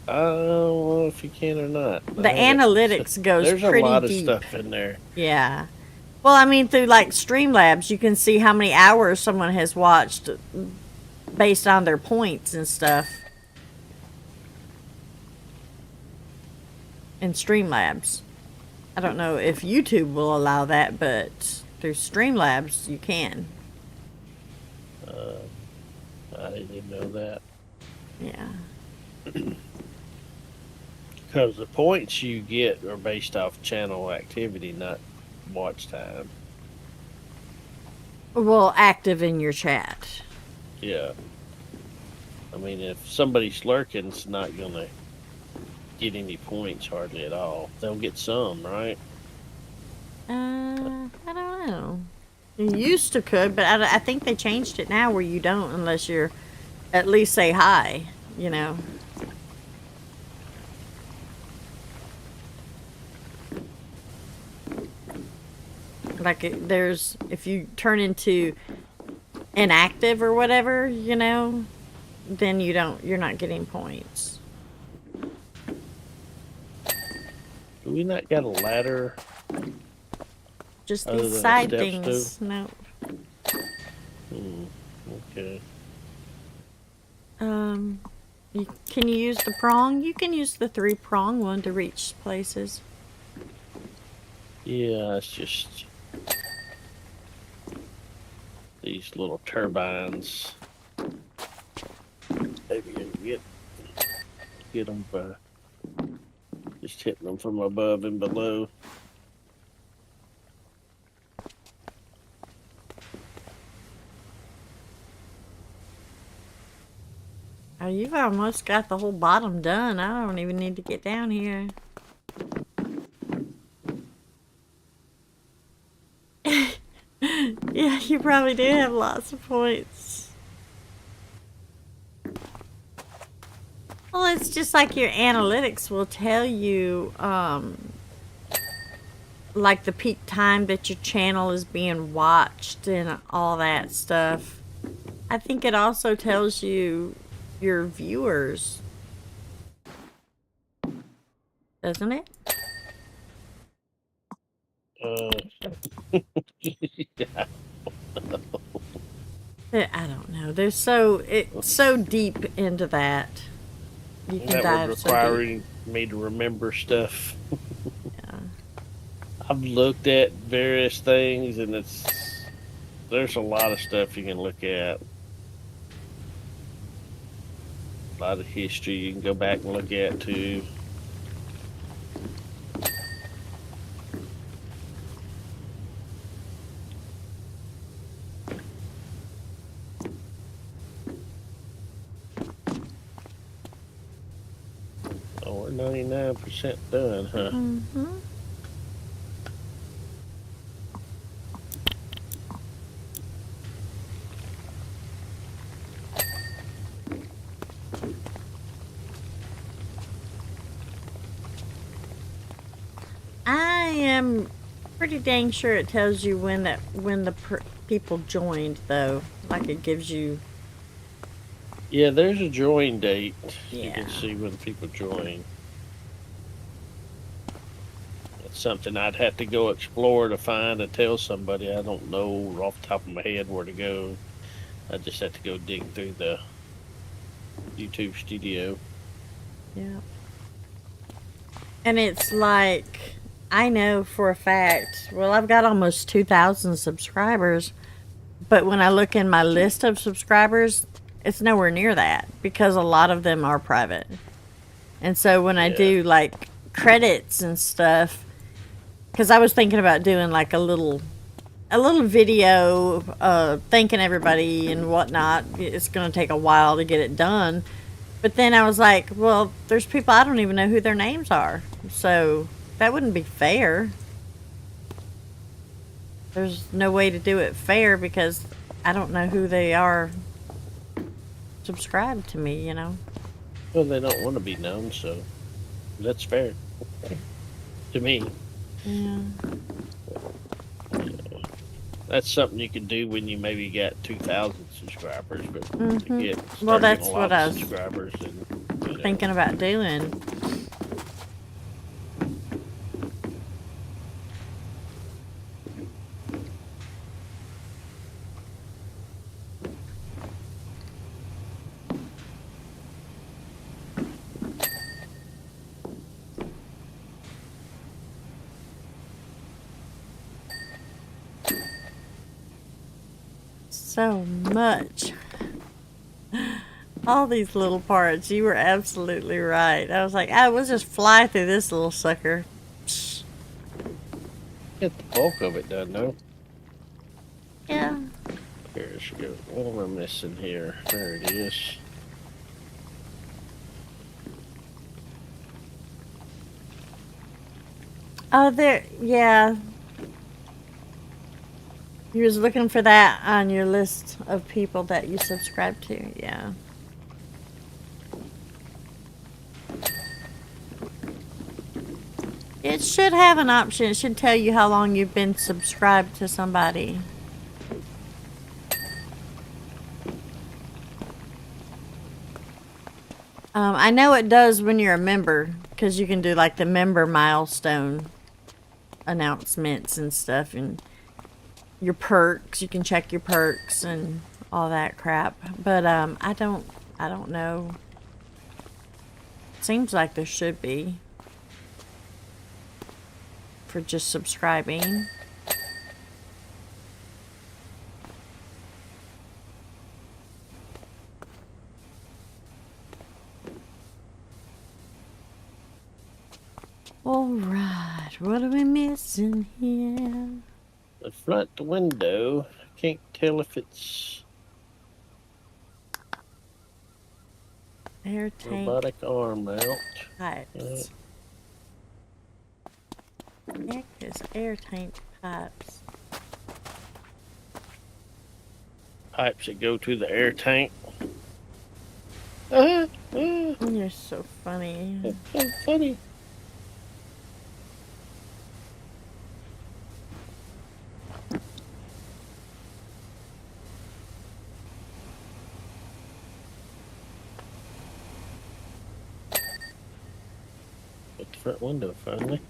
I don't know if you can or not. The analytics goes There's pretty a lot of deep. stuff in there. Yeah. Well, I mean, through like Streamlabs, you can see how many hours someone has watched based on their points and stuff. In Streamlabs. I don't know if YouTube will allow that, but through Streamlabs, you can. I didn't even know that. Yeah. Because the points you get are based off channel activity, not watch time. Well, active in your chat. Yeah. I mean, if somebody's lurking, it's not going to get any points hardly at all. They'll get some, right? I don't know. You used to could, but I think they changed it now where you don't unless you're at least say hi, you know. Like there's, if you turn into inactive or whatever, you know, then you're not getting points. Do we not got a ladder? Just Other these than side steps, things. No. Okay. Can you use the prong? You can use the 3-prong one to reach places. Yeah, it's just these little turbines. Maybe you get them by just hitting them from above and below. Oh, you've almost got the whole bottom done. I don't even need to get down here. Yeah, you probably do have lots of points. Well, it's just like your analytics will tell you, like the peak time that your channel is being watched and all that stuff. I think it also tells you your viewers, doesn't it? Yeah. I don't know. It's so deep into that. You can That dive would so require deep. me to remember stuff. Yeah. I've looked at various things, and there's a lot of stuff you can look at. A lot of history you can go back and look at too. Oh, we're 99% done, huh? Mm-hmm. I am pretty dang sure it tells you when the people joined, though. Like it gives you. Yeah, there's a join date. You Yeah. can see when people join. It's something I'd have to go explore to find and tell somebody. I don't know off the top of my head where to go. I just have to go dig through the YouTube studio. Yeah. And it's like, I know for a fact, well, I've got almost 2,000 subscribers, but when I look in my list of subscribers, it's nowhere near that because a lot of them are private. And so when I do like credits and stuff, because I was thinking about doing like a little video thanking everybody and whatnot. It's going to take a while to get it done. But then I was like, well, there's people I don't even know who their names are. So that wouldn't be fair. There's no way to do it fair because I don't know who they are subscribed to me, you know. Well, they don't want to be known, so that's fair to me. Yeah. That's something you can do when you maybe got 2,000 subscribers, but to get Well, start that's getting a lot what of I was subscribers and thinking about doing. So much. All these little parts. You were absolutely right. I was like, I will just fly through this little sucker. Psh. Get the bulk of it done, though. Yeah. Here she goes. What am I missing here? There it is. Oh, there. Yeah. You was looking for that on your list of people that you subscribe to. Yeah. It should have an option. It should tell you how long you've been subscribed to somebody. I know it does when you're a member, because you can do like the member milestone announcements and stuff, and your perks. You can check your perks and all that crap. But I don't know. Seems like there should be for just subscribing. Alright, what are we missing here? The front window. I can't tell if it's Air tank robotic arm mount. pipes. Heck is air tank pipes. Pipes that go to the air tank. You're so funny. That's so funny. At the front window finally.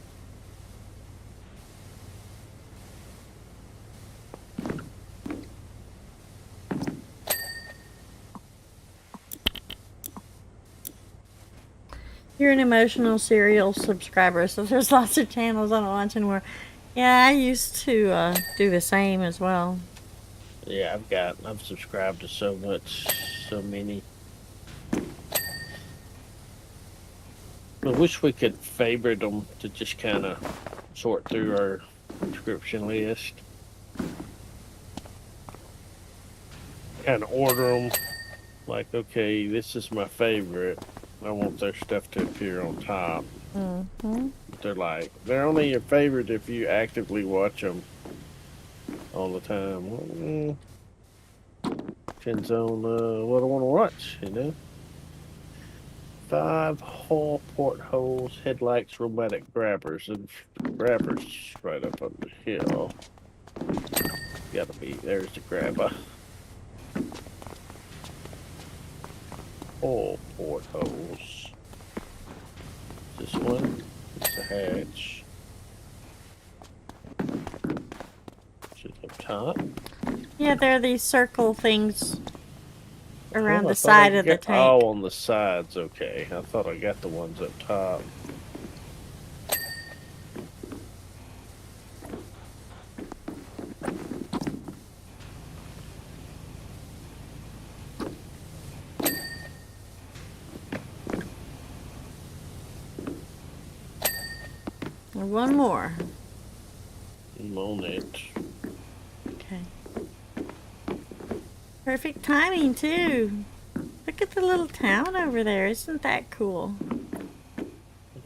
You're an emotional serial subscriber, so there's lots of channels I don't watch anymore. Yeah, I used to do the same as well. Yeah, I've subscribed to so much, so many. I wish we could favorite them to just kind of sort through our subscription list. Kind of order them. Like, okay, this is my favorite. I want their stuff to appear on top. Mm-hmm. They're only your favorite if you actively watch them all the time. Depends on what I want to watch, you know. 5 hull portholes, headlights, robotic grabbers, and grabbers right up on the hill. Gotta be, there's the grabber. Hull portholes. This one is the hatch. Is it up top? Yeah, there are these circle things around Oh, I the thought I side of the got- tank. Oh, on the sides, okay. I thought I got the ones up top. One more. I'm on it. Okay. Perfect timing, too. Look at the little town over there. Isn't that cool?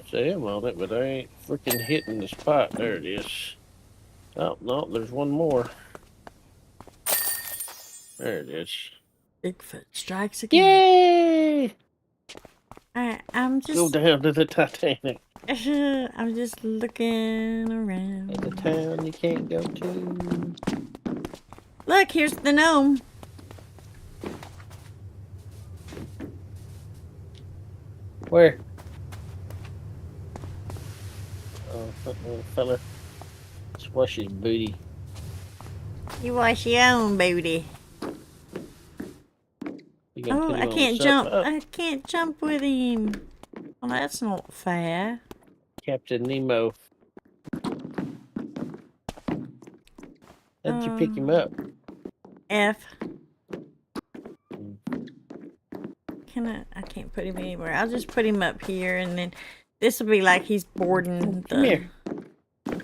Say I'm on it, but I ain't freaking hitting the spot. There it is. Oh, no, there's one more. There it is. Bigfoot strikes again. Yay! Alright, I'm Go just... down to the Titanic. I'm just looking around. It's a town you can't go to. Look, here's the gnome. Where? Oh, that little fella. Let's wash his booty. You wash your own booty. You gonna Oh, put I him on can't the jump. up? I can't jump with him. Well, that's not fair. Captain Nemo. How'd you pick him up? F. I can't put him anywhere. I'll just put him up here, and then this will be like he's boarding. Come here.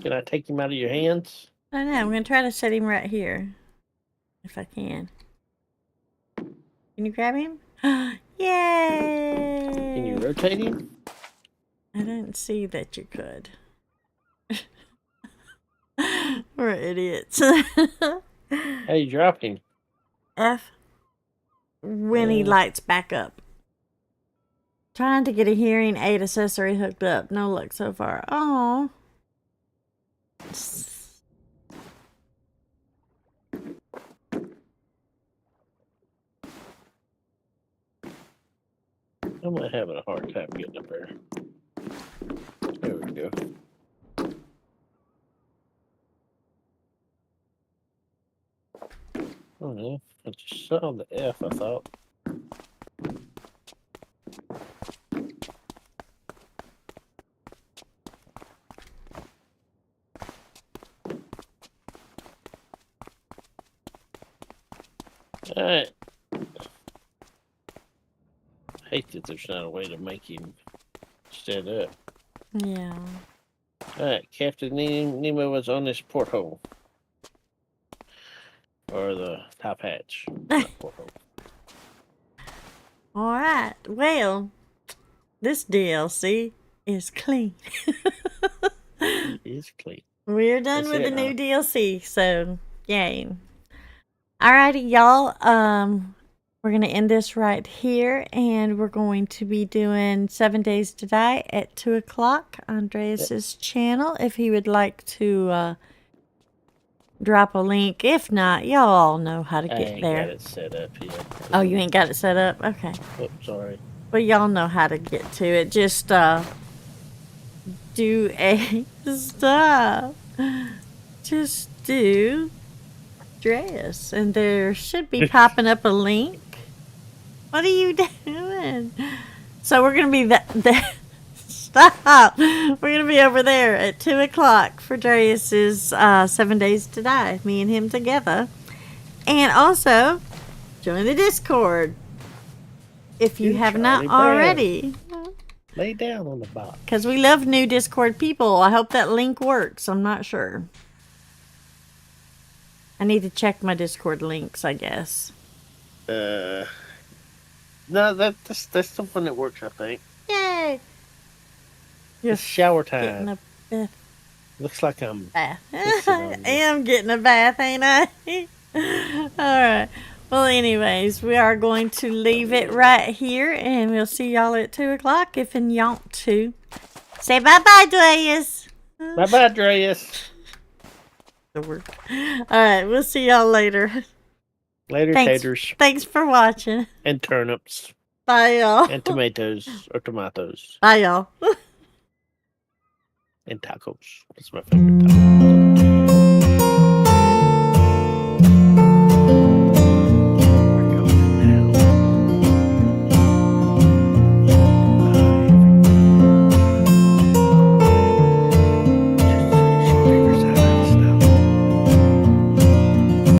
Can I take him out of your hands? I don't know. I'm gonna try to set him right here, if I can. Can you grab him? Yay! Can you rotate him? I didn't see that you could. We're idiots. How you drop him? F. When he lights back up. Trying to get a hearing aid accessory hooked up. No luck so far. Oh. I'm not having a hard time getting up there. There we go. Oh no, I just saw the F, I thought. Alright. I hate that there's not a way to make him stand up. Yeah. Alright, Captain Nemo was on this porthole. Or the top hatch. Porthole. Alright. Well, this DLC is clean. It is clean. We're done That's with the it, new huh? DLC, so yay. Alrighty, y'all. We're gonna end this right here, and we're going to be doing 7 Days to Die at 2 o'clock on Andreas's channel. If he would like to drop a link. If not, y'all all know how to I get ain't there. got it set up yet. Oh, you ain't got it set up? Okay. Oh, sorry. But y'all know how to get to it. Just do a stop. Just do dress, and there should be popping up a link. What are you doing? So we're gonna be that. Stop. We're gonna be over there at 2 o'clock for Dreas's 7 Days to Die. Me and him together, and also join the Discord if you have not already. Lay down on the box. Because we love new Discord people. I hope that link works. I'm not sure. I need to check my Discord links, I guess. No, that's the one that works, I think. Yay! It's shower Getting time. a bath. Looks like I'm bath. fixing on I you. am getting a bath, ain't I? Alright. Well, anyways, we are going to leave it right here, and we'll see y'all at 2 o'clock if you want to. Say bye-bye, Dreas. Bye-bye, Dreas. Alright, we'll see y'all later. Later, taters. Thanks for watching. And turnips. Bye, y'all. And tomatoes. Or tomatoes. Bye, y'all. And tacos. That's my favorite taco.